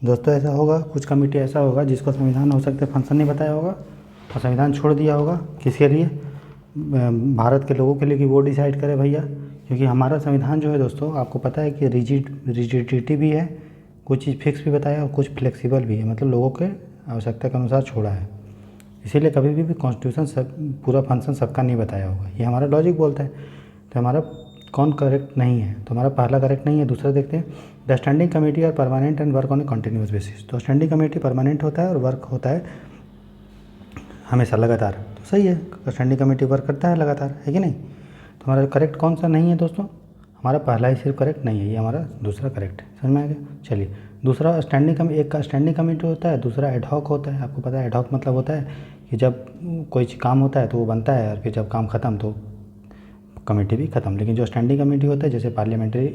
दोस्तों ऐसा होगा, कुछ कमेटी ऐसा होगा जिसको संविधान हो सकता है फंक्शन नहीं बताया होगा और संविधान छोड़ दिया होगा, किसके लिए? भारत के लोगों के लिए, कि वो डिसाइड करे भैया। क्योंकि हमारा संविधान जो है दोस्तों, आपको पता है कि रिजिडिटी भी है, कुछ चीज़ फिक्स भी बताया और कुछ फ्लेक्सिबल भी है, मतलब लोगों के आवश्यकता के अनुसार छोड़ा है। इसीलिए कभी भी कॉन्स्टिट्यूशन सब पूरा फंक्शन सबका नहीं बताया होगा, ये हमारा लॉजिक बोलता है। तो हमारा कौन करेक्ट नहीं है? तो हमारा पहला करेक्ट नहीं है। दूसरा देखते हैं, the standing committee are permanent and work on a continuous basis. तो स्टैंडिंग कमेटी परमानेंट होता है और वर्क होता है हमेशा लगातार, तो सही है, स्टैंडिंग कमेटी वर्क करता है लगातार, है कि नहीं? तो हमारा करेक्ट कौन सा नहीं है दोस्तों? हमारा पहला ही सिर्फ करेक्ट नहीं है, ये हमारा दूसरा करेक्ट है। समझ में आ गया? चलिए, दूसरा एक का स्टैंडिंग कमेटी होता है, दूसरा एडहॉक होता है। आपको पता है एडहॉक मतलब होता है कि जब कोई काम होता है तो वो बनता है, और फिर जब काम ख़त्म तो कमेटी भी ख़त्म। लेकिन जो स्टैंडिंग कमेटी होता है, जैसे पार्लियामेंट्री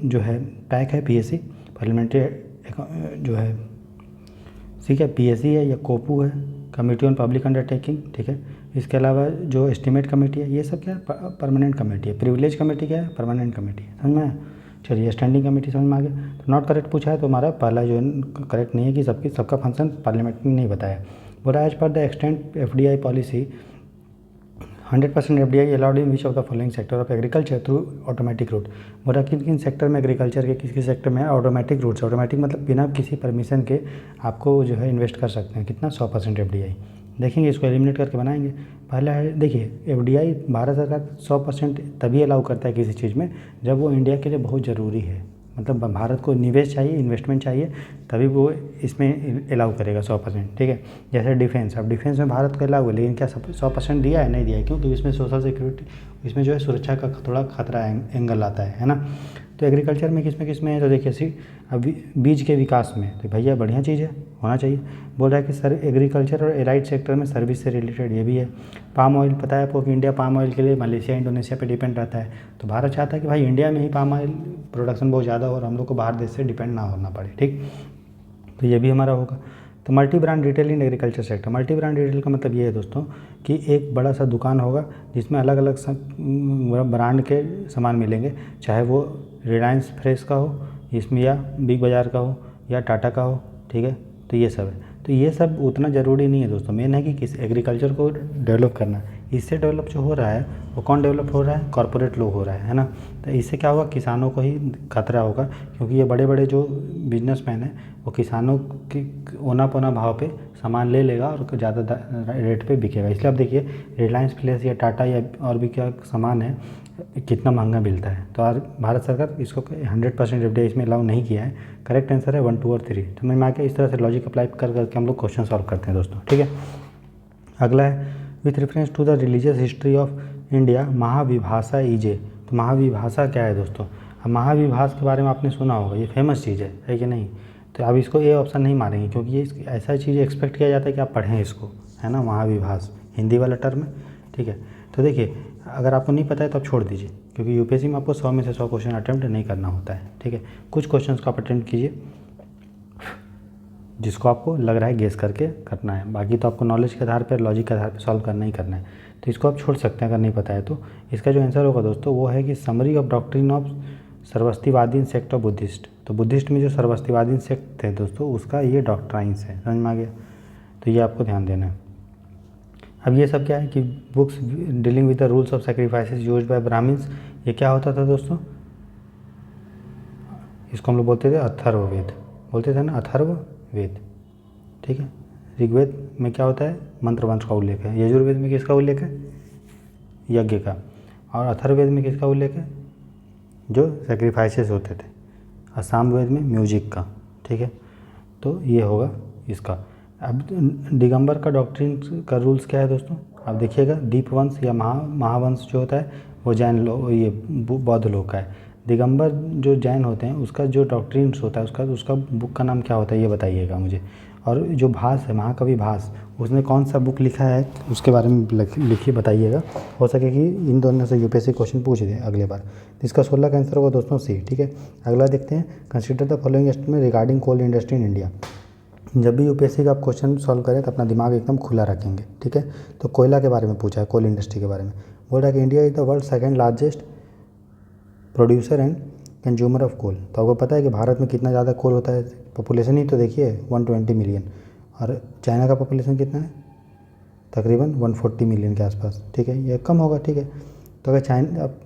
जो है पैक है, PSC पार्लियामेंट्री जो है, ठीक है, PSC है या कोपू है, कमेटी ऑन पब्लिक अंडरटेकिंग, ठीक है। इसके अलावा जो एस्टीमेट कमेटी है, ये सब क्या है? परमानेंट कमेटी है। प्रिविलेज कमेटी क्या है? परमानेंट कमेटी है। समझ में आया? चलिए, स्टैंडिंग कमेटी समझ में आ गया। तो नॉट करेक्ट पूछा है, तो हमारा पहला जो है करेक्ट नहीं है कि सबका फंक्शन पार्लियामेंट ने नहीं बताया। बोला as per the extent FDI policy 100% FDI allowed in which of the following sector of agriculture through automatic route. बोला किन किन सेक्टर में एग्रीकल्चर के, किस किस सेक्टर में ऑटोमेटिक रूट्स। ऑटोमेटिक मतलब बिना किसी परमिशन के आपको जो है इन्वेस्ट कर सकते हैं। कितना? 100% FDI। देखेंगे, इसको एलिमिनेट करके बनाएंगे। पहला है, देखिए FDI भारत सरकार 100% तभी अलाउ करता है किसी चीज़ में जब वो इंडिया के लिए बहुत ज़रूरी है, मतलब भारत को निवेश चाहिए, इन्वेस्टमेंट चाहिए, तभी वो इसमें अलाउ करेगा 100%, ठीक है। जैसे डिफेंस, अब डिफेंस में भारत को अलाउ है, लेकिन क्या 100% दिया है? नहीं दिया है, क्योंकि इसमें सोशल सिक्योरिटी, इसमें जो है सुरक्षा का थोड़ा खतरा एंगल आता है ना। तो एग्रीकल्चर में किस में है? तो देखिए अभी बीज के विकास में, तो भैया बढ़िया चीज़ है, होना चाहिए। बोल रहा है कि सर एग्रीकल्चर और एलाइड सेक्टर में सर्विस से रिलेटेड, ये भी है। पाम ऑयल, पता है आपको कि इंडिया पाम ऑयल के लिए मलेशिया, इंडोनेशिया पे डिपेंड रहता है। तो भारत चाहता है कि भाई इंडिया में ही पाम ऑयल प्रोडक्शन बहुत ज़्यादा हो और हम लोग को बाहर देश से डिपेंड ना होना पड़े, ठीक। तो ये भी हमारा होगा। तो multi brand retail in agriculture sector. Multi brand retail का मतलब ये है दोस्तों कि एक बड़ा सा दुकान होगा जिसमें अलग अलग ब्रांड के सामान मिलेंगे, चाहे वो रिलायंस फ्रेश का हो इसमें, या बिग बाज़ार का हो, या टाटा का हो, ठीक है। तो ये सब है। तो ये सब उतना ज़रूरी नहीं है दोस्तों, मेन है कि किस एग्रीकल्चर को डेवलप करना। इससे डेवलप जो हो रहा है वो कौन डेवलप हो रहा है, कॉरपोरेट लोग हो रहा है ना। तो इससे क्या होगा, किसानों को ही खतरा होगा, क्योंकि ये बड़े बड़े जो बिजनेसमैन हैं वो किसानों की औना पौना भाव पे सामान ले लेगा और ज़्यादा रेट पे बिकेगा। इसलिए आप देखिए रिलायंस फ्रेश या टाटा या और भी क्या सामान है कितना महंगा मिलता है। तो आज भारत सरकार इसको 100% एफडीआई इसमें अलाउ नहीं किया है। करेक्ट आंसर है 1, 2 और 3। तो मैं आके इस तरह से लॉजिक अप्लाई कर करके हम लोग क्वेश्चन सॉल्व करते हैं दोस्तों, ठीक है। अगला है with reference to the religious history of India Mahavibhasha इजे। तो महाविभाषा क्या है दोस्तों, अब महाविभाष के बारे में आपने सुना होगा, ये फेमस चीज़ है कि नहीं। तो अब इसको ए ऑप्शन नहीं मारेंगे, क्योंकि ये ऐसा चीज़ एक्सपेक्ट किया जाता है कि आप पढ़ें इसको, है ना, महाविभाष हिंदी वाला टर्म है, ठीक है। तो देखिए अगर आपको नहीं पता है तो आप छोड़ दीजिए, क्योंकि यूपीएससी में आपको 100 में से 100 क्वेश्चन अटेम्प्ट नहीं करना होता है, ठीक है। कुछ क्वेश्चंस को आप अटेम्प्ट कीजिए जिसको आपको लग रहा है गेस करके करना है, बाकी तो आपको नॉलेज के आधार पर, लॉजिक के आधार पर सॉल्व करना ही करना है। तो इसको आप छोड़ सकते हैं अगर नहीं पता है तो। इसका जो आंसर होगा दोस्तों वो है कि summary of doctrine of Sarvastivadi sect of Buddhist. तो बुद्धिस्ट में जो सर्वस्तिवादी सेक्ट थे दोस्तों उसका ये डॉक्ट्राइंस है, समझ में आ गया। तो ये आपको ध्यान देना है। अब ये सब क्या है कि books dealing with the rules of sacrifices used by Brahmans, ये क्या होता था दोस्तों, इसको हम लोग बोलते थे अथर्ववेद, बोलते थे ना अथर्ववेद, ठीक है। ऋग्वेद में क्या होता है, मंत्र वंश का उल्लेख है। यजुर्वेद में किसका उल्लेख है, यज्ञ का। और अथर्ववेद में किसका उल्लेख है, जो सेक्रीफाइसेस होते थे। और सामवेद में म्यूजिक का, ठीक है। तो ये होगा इसका। अब दिगंबर का डॉक्ट्रिन का रूल्स क्या है दोस्तों, आप देखिएगा दीपवंश या महावंश जो होता है वो जैन लोग, ये बौद्ध लोग का है। दिगंबर जो जैन होते हैं उसका जो डॉक्ट्रिन्स होता है उसका बुक का नाम क्या होता है ये बताइएगा मुझे। और जो भास है, महाकवि भास, उसने कौन सा बुक लिखा है उसके बारे में लिखिए, बताइएगा। हो सके कि इन दोनों से यूपीएससी क्वेश्चन पूछ दे अगले बार। इसका 16 का आंसर होगा दोस्तों सी, ठीक है। अगला देखते हैं, consider the following statement regarding coal industry in India. जब भी यूपीएससी का आप क्वेश्चन सॉल्व करें तो अपना दिमाग एकदम खुला रखेंगे, ठीक है। तो कोयला के बारे में पूछा है, कोल इंडस्ट्री के बारे में। बोल रहा है कि India is the world second largest producer and consumer of coal. तो आपको पता है कि भारत में कितना ज़्यादा कोल होता है, पॉपुलेशन ही तो देखिए 120 मिलियन, और चाइना का पॉपुलेशन कितना है, तकरीबन 140 मिलियन के आसपास, ठीक है। ये कम होगा, ठीक है। तो अगर चाइना, अब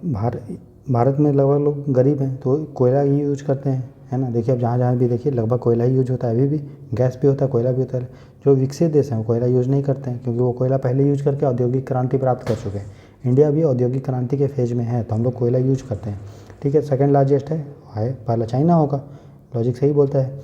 भारत में लगभग लोग गरीब हैं तो कोयला ही यूज करते हैं, है ना। देखिए अब जहाँ भी देखिए लगभग कोयला ही यूज होता है, अभी भी गैस भी होता है, कोयला भी होता है। जो विकसित देश हैं वो कोयला यूज नहीं करते हैं, क्योंकि वो कोयला पहले यूज करके औद्योगिक क्रांति प्राप्त कर चुके हैं। इंडिया भी औद्योगिक क्रांति के फेज में है तो हम लोग कोयला यूज करते हैं, ठीक है। सेकंड लार्जेस्ट है पहला चाइना होगा, लॉजिक सही बोलता है।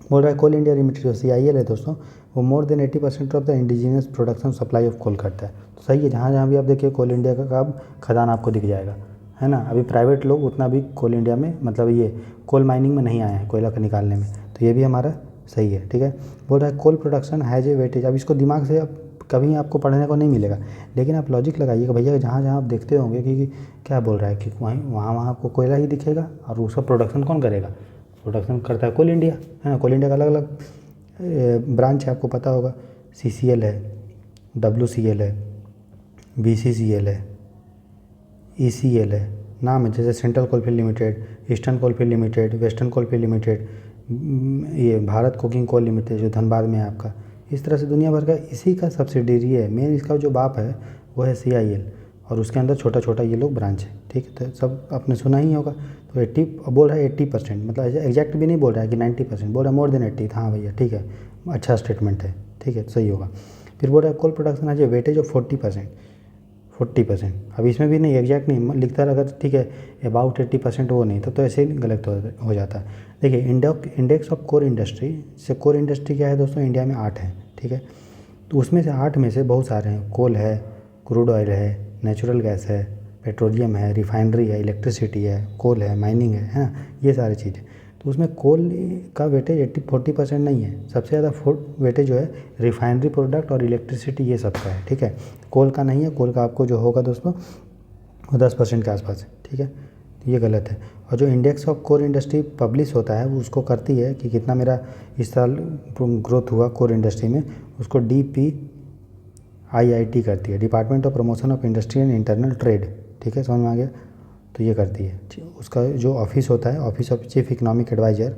बोल रहा है कोल इंडिया लिमिटेड जो CIL है दोस्तों, वो more than 80% of the indigenous production supply of coal करता है। तो सही है, जहाँ जहाँ भी आप देखिए कोल इंडिया का खदान आपको दिख जाएगा, है ना। अभी प्राइवेट लोग उतना भी कोल इंडिया में, मतलब ये कोल माइनिंग में नहीं आए हैं कोयला का निकालने में, तो ये भी हमारा सही है, ठीक है। बोल रहा है coal production has a weightage. अब इसको दिमाग से अब कभी आपको पढ़ने को नहीं मिलेगा, लेकिन आप लॉजिक लगाइएगा भैया, जहाँ जहाँ आप देखते होंगे कि क्या बोल रहा है कि वहाँ आपको कोयला ही दिखेगा, और उसका प्रोडक्शन कौन करेगा, प्रोडक्शन करता है कोल इंडिया, है ना। कोल इंडिया का अलग अलग ब्रांच है, आपको पता होगा, CCL है, WCL है, BCCL है, ECL है, नाम है जैसे central coalfield limited, eastern coalfield limited, western coalfield limited, ये भारत कोकिंग कोल लिमिटेड जो धनबाद में है आपका। इस तरह से दुनिया भर का इसी का सब्सिडरी है। मेन इसका जो बाप है वो है CIL, और उसके अंदर छोटा छोटा ये लोग ब्रांच है, ठीक है। तो सब आपने सुना ही होगा। तो 80 बोल रहा है 80%, मतलब एग्जैक्ट भी नहीं बोल रहा है कि 90%, बोल रहा है मोर देन 80। हाँ भैया ठीक है, अच्छा स्टेटमेंट है, ठीक है, सही होगा। फिर बोल रहा है कोल प्रोडक्शन आज वेटेज ऑफ 40%। अब इसमें भी नहीं एग्जैक्ट नहीं लिखता है, अगर ठीक है अबाउट 80% वो नहीं तो ऐसे ही गलत हो जाता है। देखिए इंडेक्स ऑफ कोर इंडस्ट्री से, कोर इंडस्ट्री क्या है दोस्तों, इंडिया में 8 है, ठीक है। तो उसमें से 8 में से बहुत सारे हैं, कोल है, क्रूड ऑयल है, नेचुरल गैस है, पेट्रोलियम है, रिफाइनरी है, इलेक्ट्रिसिटी है, कोल है, माइनिंग है ना, ये सारी चीज़ें। तो उसमें कोल का वेटेज 40% नहीं है, सबसे ज़्यादा वेटेज जो है रिफाइनरी प्रोडक्ट और इलेक्ट्रिसिटी, ये सब का है, ठीक है। कोल का नहीं है, कोल का आपको जो होगा दोस्तों वो 10% के आसपास है, ठीक है। तो ये गलत है। और जो index of core industry publish होता है वो उसको करती है कि कितना मेरा इस साल ग्रोथ हुआ कोर इंडस्ट्री में, उसको DPIIT करती है, department of promotion of industry and internal trade, ठीक है, समझ में आ गया। तो ये करती है, उसका जो ऑफिस होता है office of chief economic adviser,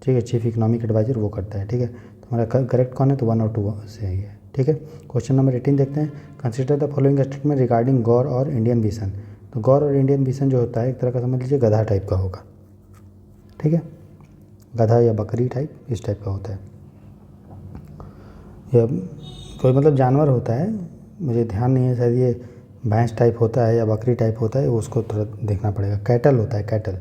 ठीक है, चीफ इकोनॉमिक एडवाइजर वो करता है, ठीक है। तो हमारा करेक्ट कौन है, तो 1 और 2 से ही है, ठीक है। क्वेश्चन नंबर 18 देखते हैं। Consider the following statement regarding Gaur और इंडियन विजन। तो गौर और इंडियन विजन जो होता है एक तरह का समझ लीजिए गधा टाइप का होगा, ठीक है, गधा या बकरी टाइप, इस टाइप का होता है, या कोई मतलब जानवर होता है, मुझे ध्यान नहीं है, शायद ये भैंस टाइप होता है या बकरी टाइप होता है, उसको थोड़ा देखना पड़ेगा। कैटल होता है, कैटल,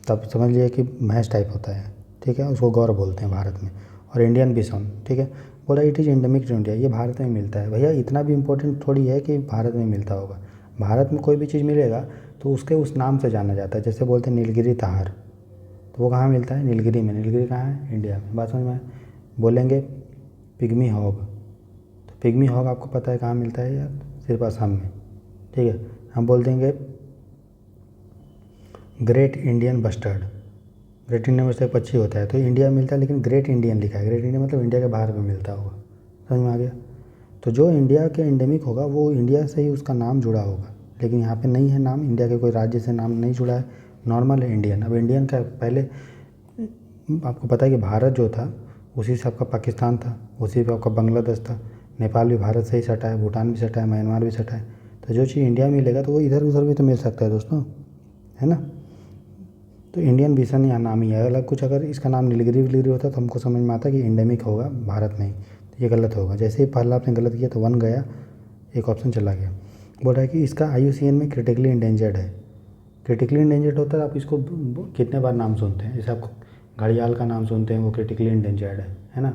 तब समझ लीजिए कि भैंस टाइप होता है, ठीक है, उसको गौर बोलते हैं भारत में। और इंडियन बिसॉन, ठीक है, बोला it is endemic to India, ये भारत में मिलता है। भैया इतना भी इम्पोर्टेंट थोड़ी है कि भारत में मिलता होगा, भारत में कोई भी चीज़ मिलेगा तो उसके उस नाम से जाना जाता है। जैसे बोलते हैं नीलगिरी ताहार, तो वो कहाँ मिलता है, नीलगिरी में। नीलगिरी कहाँ है, इंडिया में। बात समझ में। बोलेंगे पिग्मी हॉग, तो पिग्मी हॉग आपको पता है कहाँ मिलता है यार, सिर्फ असम में, ठीक है। हम बोल देंगे great Indian bustard, great Indian bustard पक्षी होता है, तो इंडिया में मिलता है, लेकिन ग्रेट इंडियन लिखा है। ग्रेट इंडियन मतलब इंडिया के बाहर में मिलता होगा, समझ में आ गया। तो जो इंडिया के एंडेमिक होगा वो इंडिया से ही उसका नाम जुड़ा होगा, लेकिन यहाँ पे नहीं है नाम, इंडिया के कोई राज्य से नाम नहीं जुड़ा है, नॉर्मल है इंडियन। अब इंडियन का पहले आपको पता है कि भारत जो था उसी से आपका पाकिस्तान था, उसी पे आपका बांग्लादेश था, नेपाल भी भारत से ही सटा है, भूटान भी सटा है, म्यांमार भी सटा है। तो जो चीज़ इंडिया में मिलेगा तो वो इधर उधर भी तो मिल सकता है दोस्तों, है ना। तो इंडियन विजन यहाँ नाम ही है, अलग कुछ अगर इसका नाम नीलगिरी विलगिरी होता तो हमको समझ में आता कि इंडेमिक होगा भारत में ही, तो ये गलत होगा। जैसे ही पहला आपने गलत किया तो 1 गया, एक ऑप्शन चला गया। बोल रहा है कि इसका IUCN में क्रिटिकली इंडेंजर्ड है। क्रिटिकली इंडेंजर्ड होता है, आप इसको कितने बार नाम सुनते हैं, जैसे आपको घड़ियाल का नाम सुनते हैं, वो क्रिटिकली इंडेंजर्ड है ना।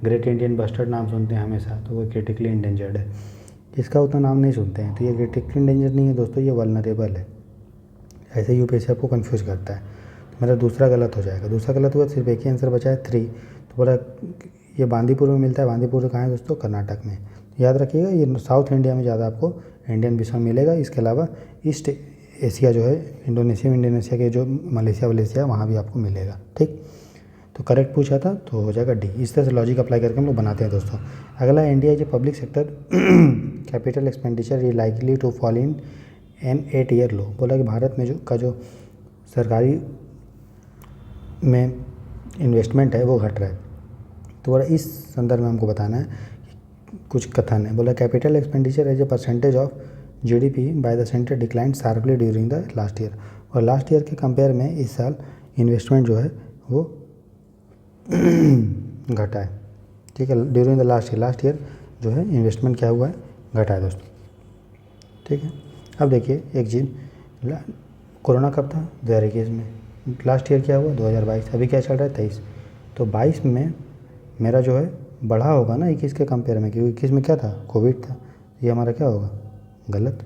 ग्रेट इंडियन बस्टर्ड नाम सुनते हैं हमेशा, तो वो क्रिटिकली इंडेंजर्ड है। इसका उतना नाम नहीं सुनते हैं, तो ये क्रिटिकली इंडेंजर्ड नहीं है दोस्तों, ये वल्नरेबल है। ऐसे UPSC आपको कन्फ्यूज़ करता है। तो मेरा दूसरा गलत हो जाएगा, दूसरा गलत हुआ, सिर्फ एक ही आंसर बचा है 3। तो बोला ये बांदीपुर में मिलता है, बांदीपुर कहाँ है दोस्तों, कर्नाटक में। याद रखिएगा ये साउथ इंडिया में ज़्यादा आपको इंडियन बिसॉन मिलेगा। इसके अलावा ईस्ट एशिया जो है, इंडोनेशिया के जो मलेशिया वहाँ भी आपको मिलेगा, ठीक। तो करेक्ट पूछा था तो हो जाएगा D। इस तरह से लॉजिक अप्लाई करके हम लोग बनाते हैं दोस्तों। अगला, India is a public sector capital expenditure is likely to fall in an 8 year low. बोला कि भारत में जो सरकारी में इन्वेस्टमेंट है वो घट रहा है। तो बोला इस संदर्भ में हमको बताना है कुछ कथन है। बोला capital expenditure as a percentage of GDP by the centre decline sharply during the last year. और लास्ट ईयर के कंपेयर में इस साल इन्वेस्टमेंट जो है वो घटा है, ठीक है। ड्यूरिंग द लास्ट ईयर जो है इन्वेस्टमेंट क्या हुआ है, घटा है दोस्तों, ठीक है। अब देखिए एक चीज़, कोरोना कब था, 2021 में। लास्ट ईयर क्या हुआ, 2022। अभी क्या चल रहा है, 23। तो 22 में मेरा जो है बढ़ा होगा ना 21 के कंपेयर में, क्योंकि 21 में क्या था, कोविड था। ये हमारा क्या होगा, गलत।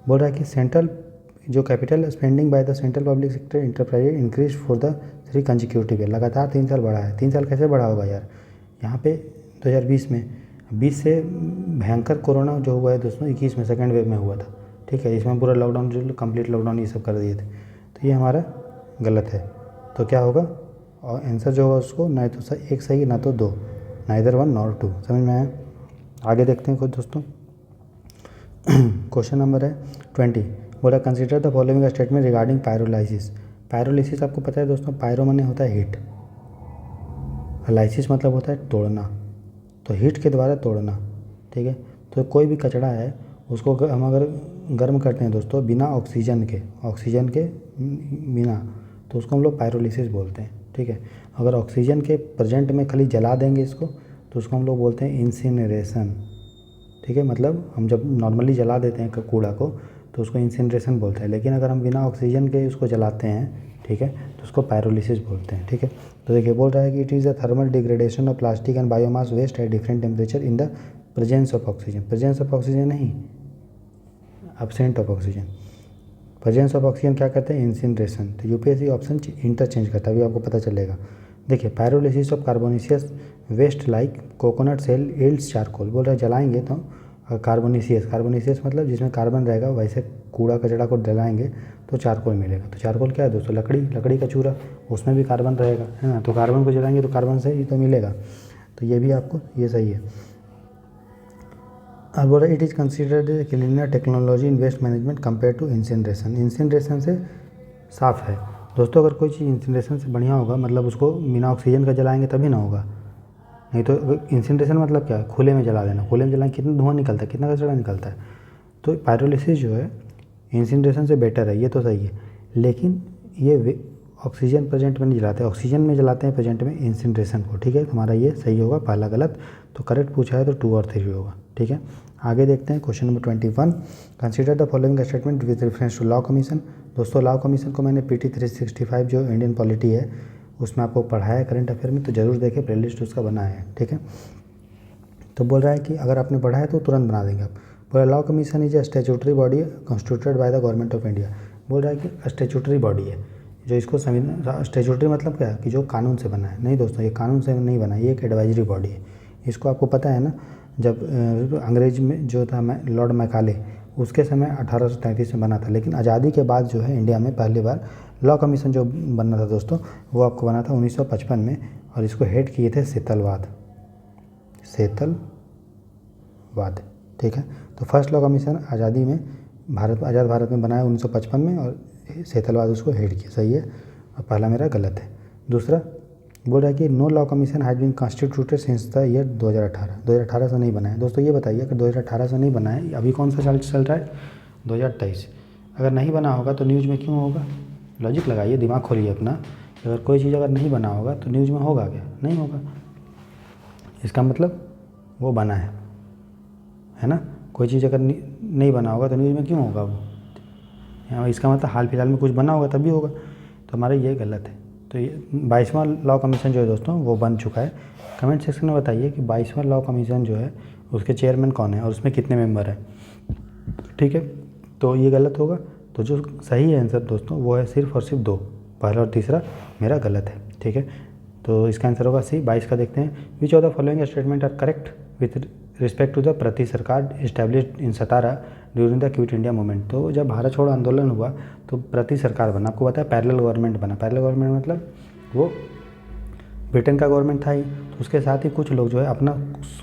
बोल रहा है कि सेंट्रल जो capital spending by the central public sector enterprise increase for the 3 consecutive year. लगातार 3 साल बढ़ा है। 3 साल कैसे बढ़ा होगा यार, यहाँ पे 2020 में, 20 से भयंकर कोरोना जो हुआ है दोस्तों 21 में सेकेंड वेव में हुआ था, ठीक है। इसमें पूरा लॉकडाउन, जो कंप्लीट लॉकडाउन ये सब कर दिए थे, तो ये हमारा गलत है। तो क्या होगा, और आंसर जो होगा उसको ना तो एक सही ना तो 2, नाइदर 1 नॉर 2। समझ में आया। आगे देखते हैं खुद दोस्तों। क्वेश्चन नंबर है 20। बोला consider the following statement regarding pyrolysis. Pyrolysis आपको पता है दोस्तों, पायरो माने होता है हीट, लाइसिस मतलब होता है तोड़ना, तो हीट के द्वारा तोड़ना, ठीक है। तो कोई भी कचरा है उसको हम अगर गर्म करते हैं दोस्तों बिना ऑक्सीजन के बिना, तो उसको हम लोग पायरोलिसिस बोलते हैं, ठीक है। अगर ऑक्सीजन के प्रेजेंट में खाली जला देंगे इसको तो उसको हम लोग बोलते हैं इंसिनरेशन, ठीक है। मतलब हम जब नॉर्मली जला देते हैं कूड़ा को तो उसको इंसिनरेशन बोलते हैं, लेकिन अगर हम बिना ऑक्सीजन के उसको जलाते हैं, ठीक है, तो उसको पायरोलिसिस बोलते हैं, ठीक है। तो देखिए बोल रहा है कि it is the thermal degradation of plastic and biomass waste at different temperature in the presence of oxygen. Presence of oxygen नहीं, absent of oxygen. Presence of oxygen क्या करते हैं, इंसिनरेशन। तो UPSC ऑप्शन इंटरचेंज करता है, अभी आपको पता चलेगा। देखिए pyrolysis of carbonaceous waste like coconut shell yields charcoal. बोल रहे हैं जलाएंगे तो कार्बोनिशियस मतलब जिसमें कार्बन रहेगा, वैसे कूड़ा कचरा को जलाएंगे तो चारकोल मिलेगा। तो चारकोल क्या है दोस्तों, लकड़ी का चूरा, उसमें भी कार्बन रहेगा, है ना। तो कार्बन को जलाएंगे तो कार्बन से ही तो मिलेगा, तो ये भी आपको ये सही है। अब बोला it is considered a cleaner technology in waste management compare to incineration. Incineration से साफ़ है दोस्तों अगर कोई चीज़ इंसिनरेशन से बढ़िया होगा, मतलब उसको बिना ऑक्सीजन का जलाएंगे तभी ना होगा। नहीं तो इंसिनरेशन मतलब क्या है, खुले में जला देना। खुले में जलाएंगे कितना धुआं निकलता है, कितना कचरा निकलता है। तो पायरोलिसिस जो है इंसिनरेशन से बेटर है, ये तो सही है, लेकिन ये ऑक्सीजन प्रेजेंट में नहीं जलाते, ऑक्सीजन में जलाते हैं प्रेजेंट में इंसिनरेशन को। ठीक है, हमारा ये सही होगा, पहला गलत। तो करेक्ट पूछा है तो 2 और 3 होगा। ठीक है, आगे देखते हैं question number 21। Consider the following statement with reference to law commission. दोस्तों लॉ कमीशन को मैंने PT 365 जो इंडियन पॉलिटी है उसमें आपको पढ़ाया है करंट अफेयर में, तो जरूर देखें, प्लेलिस्ट उसका बनाया है। ठीक है, तो बोल रहा है कि अगर आपने पढ़ा है तो तुरंत बना देंगे आप। बोला law commission is a statutory body constituted by the government of India. बोल रहा है कि स्टैट्यूटरी बॉडी है जो इसको संविधान, स्टैट्यूटरी मतलब क्या है कि जो कानून से बना है। नहीं दोस्तों, ये कानून से नहीं बना, ये एक एडवाइजरी बॉडी है। इसको आपको पता है ना, जब अंग्रेज में जो था लॉर्ड मैकाले, उसके समय 1833 में बना था, लेकिन आज़ादी के बाद जो है इंडिया में पहली बार लॉ कमीशन जो बनना था दोस्तों, वो आपको बना था 1955 में, और इसको हेड किए थे सेतलवाद। ठीक है, तो फर्स्ट लॉ कमीशन आज़ादी में आज़ाद भारत में बनाया 1955 में, और सेतलवाद उसको हेड किया। सही है, और पहला मेरा गलत है। दूसरा बोल रहा है कि no law commission has been constituted since the year 2018 से नहीं बना है। दोस्तों ये बताइए, अगर 2018 से नहीं बना है, अभी कौन सा साल चल रहा है, 2023, अगर नहीं बना होगा तो न्यूज़ में क्यों होगा? लॉजिक लगाइए, दिमाग खोलिए अपना। अगर कोई चीज़ अगर नहीं बना होगा तो न्यूज़ में होगा क्या? नहीं होगा। इसका मतलब वो बना है ना। कोई चीज़ अगर नहीं बना होगा तो न्यूज़ में क्यों होगा वो? इसका मतलब हाल फिलहाल में कुछ बना होगा तभी होगा। तो हमारा ये गलत है। तो ये 22वां लॉ कमीशन जो है दोस्तों वो बन चुका है। कमेंट सेक्शन में बताइए कि 22वां लॉ कमीशन जो है उसके चेयरमैन कौन है और उसमें कितने मेंबर हैं। ठीक है, तो ये गलत होगा। तो जो सही है आंसर दोस्तों वो है सिर्फ और सिर्फ 2, पहला और तीसरा मेरा गलत है। ठीक है, तो इसका आंसर होगा सी। 22 का देखते हैं। Which of the following statement are correct with respect to the Prati Sarkar established in 17 during the quit India movement. तो जब भारत छोड़ो आंदोलन हुआ तो प्रति सरकार बना, आपको पता है पैरेलल गवर्नमेंट बना। पैरेलल गवर्नमेंट मतलब वो ब्रिटेन का गवर्नमेंट था ही, तो उसके साथ ही कुछ लोग जो है अपना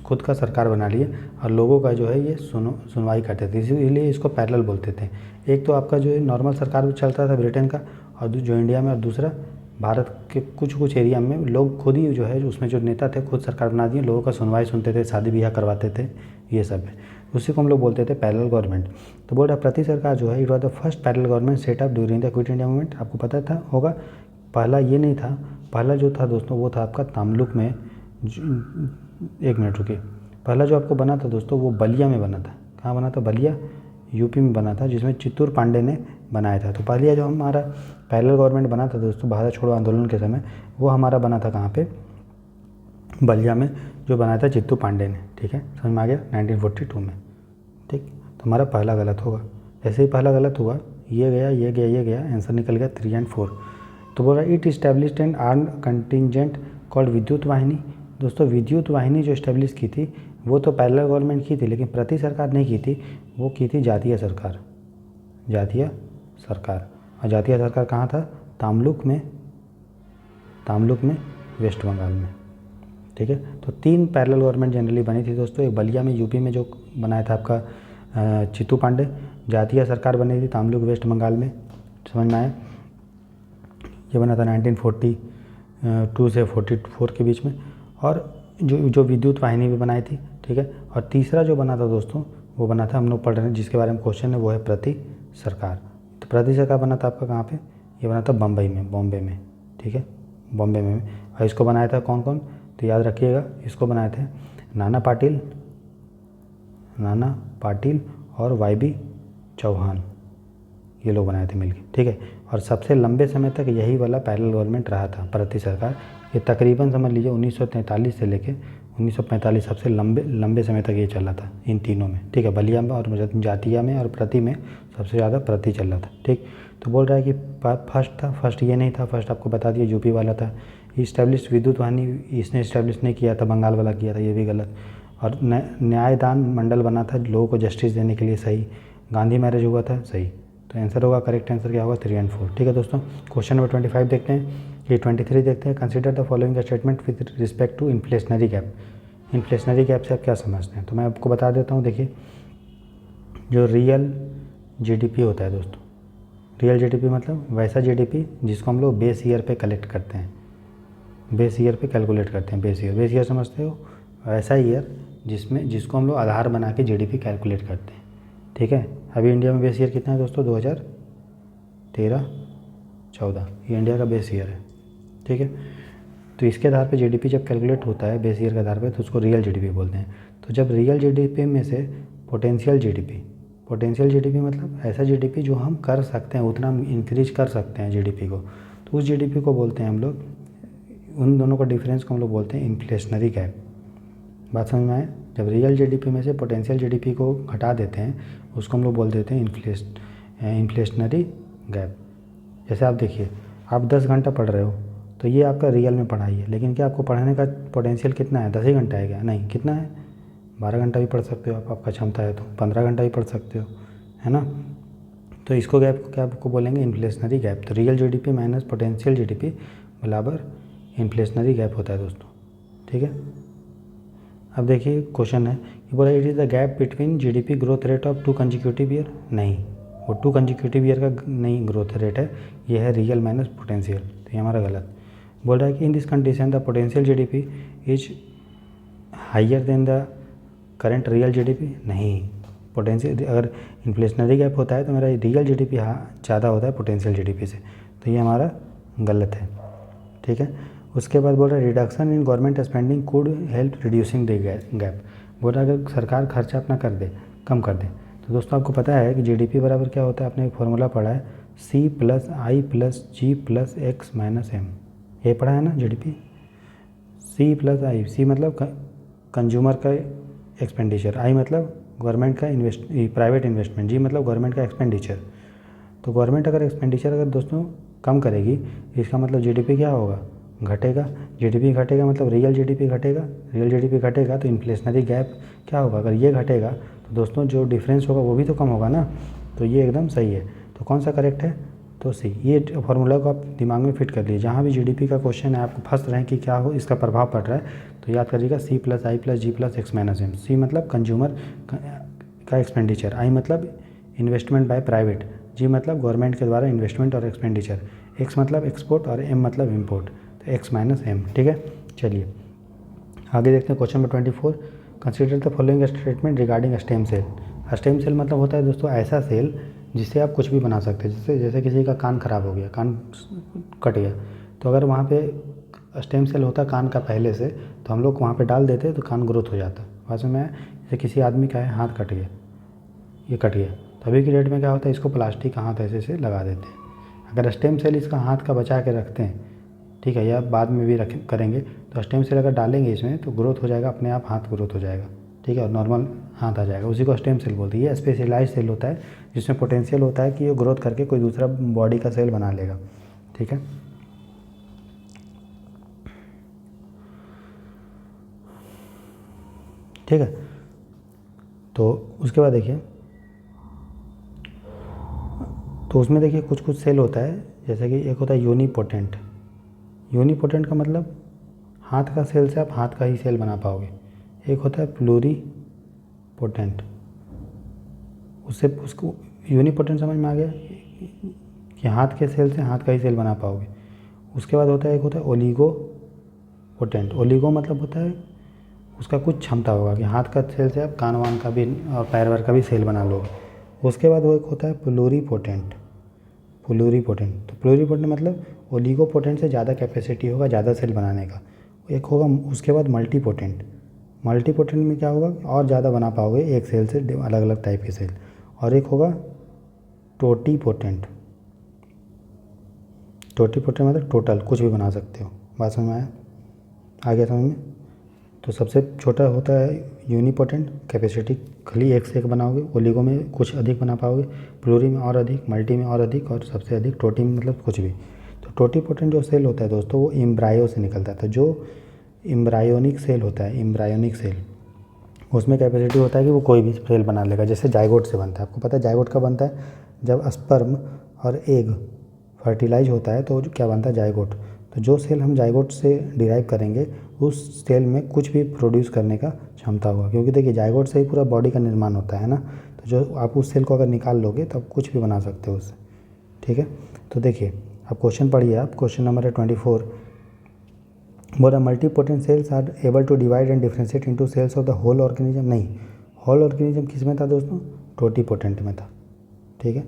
खुद का सरकार बना लिए और लोगों का जो है ये सुनवाई करते थे, इसीलिए इसको पैरेलल बोलते थे। एक तो आपका जो है नॉर्मल सरकार भी चलता था ब्रिटेन का, और जो इंडिया में, और दूसरा भारत के कुछ एरिया में लोग खुद ही जो है उसमें जो नेता थे खुद सरकार बना दिए, लोगों का सुनवाई सुनते थे, शादी ब्याह करवाते थे, ये सब है। उसी को हम लोग बोलते थे पैरेलल गवर्नमेंट। तो बोल रहा प्रति सरकार जो है it was the first parallel government set up during the quit India movement. आपको पता था होगा, पहला ये नहीं था। पहला जो था दोस्तों वो था आपका तामलुक में, 1 मिनट रुकिए। पहला जो आपको बना था दोस्तों वो बलिया में बना था। कहाँ बना था? बलिया, यूपी में बना था, जिसमें चित्तूर पांडे ने बनाया था। तो पहले जो हमारा पैरेलल गवर्नमेंट बना था दोस्तों भारत छोड़ो आंदोलन के समय, वो हमारा बना था कहाँ पे? बलिया में, जो बनाया था चित्तू पांडे ने। ठीक है, समझ में आ गया, 1942 में। ठीक, तो हमारा पहला गलत होगा। जैसे ही पहला गलत हुआ, ये गया, ये गया, ये गया, आंसर निकल गया 3 और 4। तो बोल रहा है it established N arm contingent called विद्युत वाहिनी। दोस्तों विद्युत वाहिनी जो इस्टेब्लिश की थी वो तो पैरेलल गवर्नमेंट की थी, लेकिन प्रति सरकार नहीं की थी, वो की थी जातीय सरकार। जातीय सरकार, और जातीय सरकार कहाँ था? तामलुक में, वेस्ट बंगाल में। ठीक है, तो 3 पैरेलल गवर्नमेंट जनरली बनी थी दोस्तों। एक बलिया में यूपी में जो बनाया था आपका चित्तू पांडे, जातीय सरकार बनी थी तामलुक वेस्ट बंगाल में। समझ में आया? ये बना था 1942 से 44 के बीच में। और जो विद्युत वाहिनी भी बनाई थी। ठीक है, और तीसरा जो बना था दोस्तों वो बना था, हम लोग पढ़ रहे हैं जिसके बारे में क्वेश्चन है, वो है प्रति सरकार। तो प्रति सरकार बना था आपका कहाँ पे? ये बना था बॉम्बे में। ठीक है, बॉम्बे में। और इसको बनाया था कौन कौन? तो याद रखिएगा, इसको बनाए थे नाना पाटिल और YB चौहान, ये लोग बनाए थे मिलकर। ठीक है, और सबसे लंबे समय तक यही वाला पैरेलल गवर्नमेंट रहा था प्रति सरकार। ये तकरीबन समझ लीजिए 1943 से लेके 1945 सबसे लंबे समय तक ये चला था इन तीनों में। ठीक है, बलिया में और जातीय में और प्रति में सबसे ज़्यादा प्रति चल रहा था। ठीक, तो बोल रहा है कि फर्स्ट ये नहीं था, फर्स्ट आपको बता दिया यूपी वाला था। इस्टेब्लिश विद्युत वाहिनी इसने इस्टेब्लिश नहीं किया था, बंगाल वाला किया था, ये भी गलत। और न्यायदान मंडल बना था लोगों को जस्टिस देने के लिए, सही। गांधी मैरिज हुआ था, सही। तो आंसर होगा, करेक्ट आंसर क्या होगा? 3 और 4। ठीक है दोस्तों, क्वेश्चन नंबर 25 देखते हैं। ये 23 देखते हैं। Consider the following statement with respect to inflationary gap. Inflationary gap से आप क्या समझते हैं? तो मैं आपको बता देता हूँ। देखिए, जो रियल GDP होता है दोस्तों, रियल जीडीपी मतलब वैसा जीडीपी जिसको हम लोग बेस ईयर पे कलेक्ट करते हैं, बेस ईयर पे कैलकुलेट करते हैं। बेस ईयर समझते हो, वैसा ईयर जिसको हम लोग आधार बना के जीडीपी कैलकुलेट करते हैं। ठीक है, अभी इंडिया में बेस ईयर कितना है दोस्तों? 2013-14 ये इंडिया का बेस ईयर है। ठीक है, तो इसके आधार पे जीडीपी जब कैलकुलेट होता है बेस ईयर के आधार पे तो उसको रियल जीडीपी बोलते हैं। तो जब रियल जीडीपी में से पोटेंशियल जीडीपी मतलब ऐसा जीडीपी जो हम कर सकते हैं, उतना हम इंक्रीज कर सकते हैं जीडीपी को, तो उस जीडीपी को बोलते हैं हम लोग, उन दोनों का डिफरेंस को हम लोग बोलते हैं इन्फ्लेशनरी गैप। बात समझ में आए? जब रियल जीडीपी में से पोटेंशियल जीडीपी को घटा देते हैं उसको हम लोग बोल देते हैं इन्फ्लेशनरी गैप। जैसे आप देखिए, आप 10 घंटा पढ़ रहे हो तो ये आपका रियल में पढ़ाई है, लेकिन क्या आपको पढ़ने का पोटेंशियल कितना है? 10 ही घंटा है क्या? नहीं, कितना है? 12 घंटा भी पढ़ सकते हो आप, आपका क्षमता है तो 15 घंटा भी पढ़ सकते हो, है ना। तो इसको गैप को क्या आपको बोलेंगे? Inflationary gap. तो real GDP minus potential GDP बराबर इन्फ्लेशनरी गैप होता है दोस्तों। ठीक है, अब देखिए क्वेश्चन है कि बोला it is the gap between GDP growth rate of 2 consecutive year. नहीं, वो 2 कंसेक्यूटिव ईयर का नहीं ग्रोथ रेट है, ये है रियल माइनस पोटेंशियल। तो ये हमारा गलत। बोल रहा है कि in this condition the potential GDP is higher than the current real GDP. नहीं, पोटेंशियल अगर इन्फ्लेशनरी गैप होता है तो मेरा रियल जीडीपी ज़्यादा होता है पोटेंशियल जीडीपी से, तो ये हमारा गलत है। ठीक है, उसके बाद बोल रहा है reduction in government spending could help reducing the gap. बोल रहा है अगर सरकार खर्चा अपना कम कर दे तो दोस्तों आपको पता है कि जीडीपी बराबर क्या होता है? आपने एक फॉर्मूला पढ़ा है, C+I+G+X-M। ये पढ़ा है ना जीडीपी? C+I, C मतलब कंज्यूमर का एक्सपेंडिचर, I मतलब गवर्नमेंट का प्राइवेट इन्वेस्टमेंट, G मतलब गवर्नमेंट का एक्सपेंडिचर। तो गवर्नमेंट अगर एक्सपेंडिचर अगर दोस्तों कम करेगी इसका मतलब जीडीपी क्या होगा? घटेगा। जीडीपी घटेगा मतलब रियल जीडीपी घटेगा, रियल जीडीपी घटेगा तो इन्फ्लेशनरी गैप क्या होगा? अगर ये घटेगा तो दोस्तों जो डिफरेंस होगा वो भी तो कम होगा ना। तो ये एकदम सही है। तो कौन सा करेक्ट है? तो सी। ये फॉर्मूला को आप दिमाग में फिट कर लीजिए, जहाँ भी जीडीपी का क्वेश्चन है आपको फंस रहे हैं कि क्या हो इसका प्रभाव पड़ रहा है तो याद करिएगा C+I+G+X-M। C मतलब कंज्यूमर का एक्सपेंडिचर, I मतलब इन्वेस्टमेंट बाय प्राइवेट, G मतलब गवर्नमेंट के द्वारा इन्वेस्टमेंट और एक्सपेंडिचर, X मतलब एक्सपोर्ट और M मतलब इम्पोर्ट, तो X-M। ठीक है, चलिए आगे देखते हैं question number 24। Consider the following statement regarding stem cell. Stem cell मतलब होता है दोस्तों ऐसा सेल जिससे आप कुछ भी बना सकते हैं। जैसे किसी का कान खराब हो गया, कान कट गया, तो अगर वहाँ पे स्टेम सेल होता कान का पहले से तो हम लोग वहाँ पे डाल देते तो कान ग्रोथ हो जाता। वैसे में जैसे किसी आदमी का है हाथ कट गया, ये कट गया, तो अभी की डेट में क्या होता है इसको प्लास्टिक का हाथ ऐसे से लगा देते हैं। अगर स्टेम सेल इसका हाथ का बचा के रखते हैं, ठीक है, या बाद में भी करेंगे, तो स्टेम सेल अगर डालेंगे इसमें तो ग्रोथ हो जाएगा, अपने आप हाथ ग्रोथ हो जाएगा। ठीक है, और नॉर्मल हाथ आ जाएगा, उसी को स्टेम सेल बोलते हैं। ये स्पेशलाइज सेल होता है जिसमें पोटेंशियल होता है कि ये ग्रोथ करके कोई दूसरा बॉडी का सेल बना लेगा। ठीक है, ठीक है, तो उसके बाद देखिए, तो उसमें देखिए कुछ कुछ सेल होता है, जैसे कि एक होता है यूनिपोटेंट। यूनिपोटेंट का मतलब हाथ का सेल से आप हाथ का ही सेल बना पाओगे। एक होता है प्लूरीपोटेंट, उससे उसको यूनिपोटेंट समझ में आ गया कि हाथ के सेल से हाथ का ही सेल बना पाओगे। उसके बाद होता है एक होता है ओलिगोपोटेंट। ओलिगो मतलब होता है उसका कुछ क्षमता होगा कि हाथ का सेल से आप कान वान का भी और पैर वैर का भी सेल बना लोगे। उसके बाद वो एक होता है प्लूरीपोटेंट। तो प्लूरीपोटेंट मतलब ओलिगोपोटेंट से ज़्यादा कैपेसिटी होगा ज़्यादा सेल बनाने का। एक होगा उसके बाद मल्टीपोटेंट में क्या होगा और ज़्यादा बना पाओगे एक सेल से अलग अलग टाइप के सेल। और एक होगा टोटीपोटेंट मतलब टोटल कुछ भी बना सकते हो। बात समझ में आया? आ गया समझ में? तो सबसे छोटा होता है यूनिपोटेंट, कैपेसिटी खाली एक से एक बनाओगे। ओलिगो में कुछ अधिक बना पाओगे, प्लूरी में और अधिक, मल्टी में और अधिक, और सबसे अधिक टोटी में मतलब कुछ भी। तो टोटीपोटेंट जो सेल होता है दोस्तों वो एम्ब्रायो से निकलता है। तो जो एम्ब्रायोनिक सेल होता है, एम्ब्रायोनिक सेल, उसमें कैपेसिटी होता है कि वो कोई भी सेल बना लेगा। जैसे जाइगोट से बनता है, आपको पता है जाइगोट कब बनता है? जब स्पर्म और एग फर्टिलाइज होता है तो क्या बनता है? जाइगोट। तो जो सेल हम जाइगोट से डिराइव करेंगे उस सेल में कुछ भी प्रोड्यूस करने का क्षमता होगा, क्योंकि देखिए जाइगोट से ही पूरा बॉडी का निर्माण होता है ना। तो जो आप उस सेल को अगर निकाल लोगे तो आप कुछ भी बना सकते हो उससे। ठीक है। तो देखिए अब क्वेश्चन पढ़िए आप, क्वेश्चन नंबर है 24। बोला multipotent cells are able to divide and differentiate into cells of the whole organism. नहीं, होल ऑर्गेनिज्म किस में था दोस्तों? टोटीपोटेंट में था, ठीक है।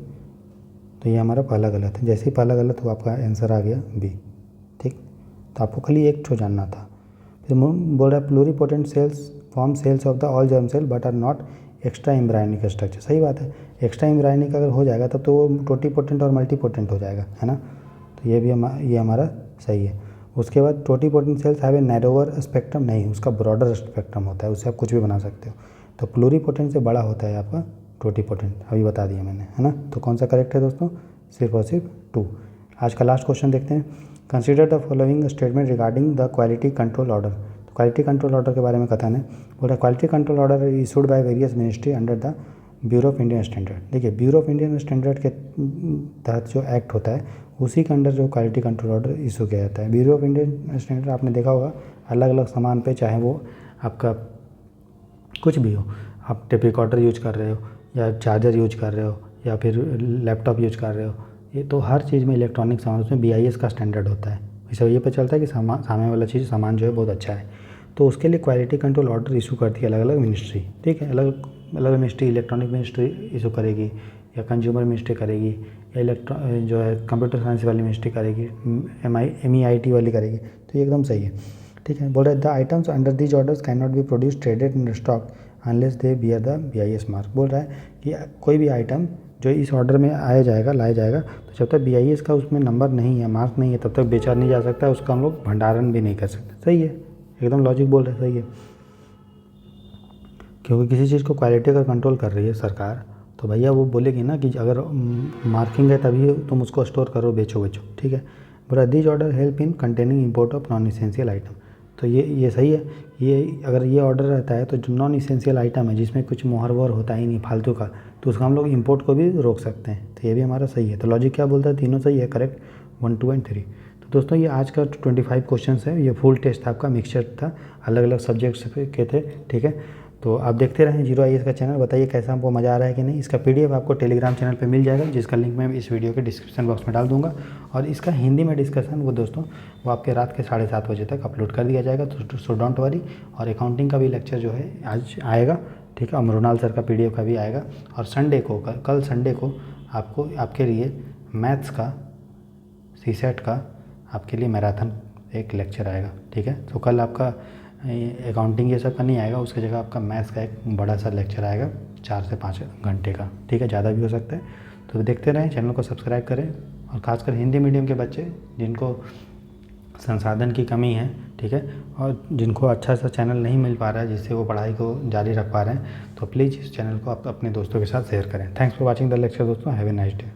तो ये हमारा पहला गलत है। जैसे ही पहला गलत हुआ आपका आंसर आ गया बी, ठीक। तो आपको खाली एक ठो जानना था। फिर बोल रहा है pluripotent cells form cells of the all germ cell but are not extra embryonic structure. सही बात है, एक्स्ट्रा एम्ब्रायनिक अगर हो जाएगा तब तो वो टोटीपोटेंट और मल्टीपोटेंट हो जाएगा, है ना। तो ये भी ये हमारा सही है। उसके बाद totipotent cells have a narrower spectrum. नहीं, उसका ब्रॉडर स्पेक्ट्रम होता है, उससे आप कुछ भी बना सकते हो। तो प्लूरीपोटेंट से बड़ा होता है आपका टोटीपोटेंट, अभी बता दिया मैंने, है ना। तो कौन सा करेक्ट है दोस्तों? सिर्फ और सिर्फ 2। आज का लास्ट क्वेश्चन देखते हैं। Consider the following statement regarding the quality control order. तो क्वालिटी कंट्रोल ऑर्डर के बारे में कथन है। बोल रहा है quality control order issued by various ministry under the bureau of Indian standard. देखिए ब्यूरो ऑफ इंडियन स्टैंडर्ड के तहत जो एक्ट होता है उसी के अंडर जो क्वालिटी कंट्रोल ऑर्डर इशू किया जाता है। ब्यूरो ऑफ इंडियन स्टैंडर्ड आपने देखा होगा अलग अलग सामान पे, चाहे वो आपका कुछ भी हो, आप टेप रिकॉर्डर यूज कर रहे हो या चार्जर यूज कर रहे हो या फिर लैपटॉप यूज कर रहे हो, ये तो हर चीज़ में इलेक्ट्रॉनिक सामान उसमें BIS का स्टैंडर्ड होता है। इससे ये पता चलता है कि सामने वाला चीज़ सामान जो है बहुत अच्छा है। तो उसके लिए क्वालिटी कंट्रोल ऑर्डर इशू करती है अलग अलग मिनिस्ट्री, ठीक है। अलग अलग मिनिस्ट्री, इलेक्ट्रॉनिक मिनिस्ट्री इशू करेगी या कंज्यूमर मिनिस्ट्री करेगी या जो है कंप्यूटर साइंस वाली मिनिस्ट्री करेगी, MEIT वाली करेगी। तो ये एकदम सही है, ठीक है। बोल रहे the items under these orders can not be produce traded in stock unless they bear the BIS mark. बोल रहा है कि कोई भी आइटम जो इस ऑर्डर में लाया जाएगा तो जब तक BIS का उसमें नंबर नहीं है, मार्क नहीं है, तब तक बेचा नहीं जा सकता, उसका हम लोग भंडारण भी नहीं कर सकते। सही है, एकदम लॉजिक बोल रहे हैं, सही है। क्योंकि किसी चीज़ को क्वालिटी का कंट्रोल कर रही है सरकार, तो भैया वो बोलेगी ना कि अगर मार्किंग है तभी तुम उसको स्टोर करो, बेचो, ठीक है। बोला these order help in containing import of non essential item. तो ये सही है। ये अगर ये ऑर्डर रहता है तो जो नॉन इसेंशियल आइटम है जिसमें कुछ मोहर वोहर होता ही नहीं फालतू का, तो उसका हम लोग इंपोर्ट को भी रोक सकते हैं। तो ये भी हमारा सही है। तो लॉजिक क्या बोलता है? तीनों सही है, करेक्ट 1, 2 एंड 3। तो दोस्तों ये आज का 25 क्वेश्चन है, ये फुल टेस्ट था आपका, मिक्सचर था, अलग अलग सब्जेक्ट्स के थे, ठीक है। तो आप देखते रहें जीरो IAS का चैनल। बताइए कैसा आपको मज़ा आ रहा है कि नहीं। इसका PDF आपको टेलीग्राम चैनल पे मिल जाएगा, जिसका लिंक मैं इस वीडियो के डिस्क्रिप्शन बॉक्स में डाल दूंगा। और इसका हिंदी में डिस्कशन वो दोस्तों वो आपके रात के 7:30 बजे तक अपलोड कर दिया जाएगा। तो सो डोंट वरी। और अकाउंटिंग का भी लेक्चर जो है आज आएगा, ठीक है। और मृणाल सर का PDF का भी आएगा। और संडे को, कल संडे को आपको आपके लिए मैथ्स का CSET का आपके लिए मैराथन एक लेक्चर आएगा, ठीक है। तो कल आपका अकाउंटिंग ये सब का नहीं आएगा, उसकी जगह आपका मैथ्स का एक बड़ा सा लेक्चर आएगा 4 से 5 घंटे का, ठीक है। ज़्यादा भी हो सकता है। तो देखते रहें, चैनल को सब्सक्राइब करें। और ख़ासकर हिंदी मीडियम के बच्चे जिनको संसाधन की कमी है, ठीक है, और जिनको अच्छा सा चैनल नहीं मिल पा रहा है जिससे वो पढ़ाई को जारी रख पा रहे हैं, तो प्लीज़ इस चैनल को आप अपने दोस्तों के साथ शेयर करें। Thanks for watching the lecture दोस्तों। Have a nice day.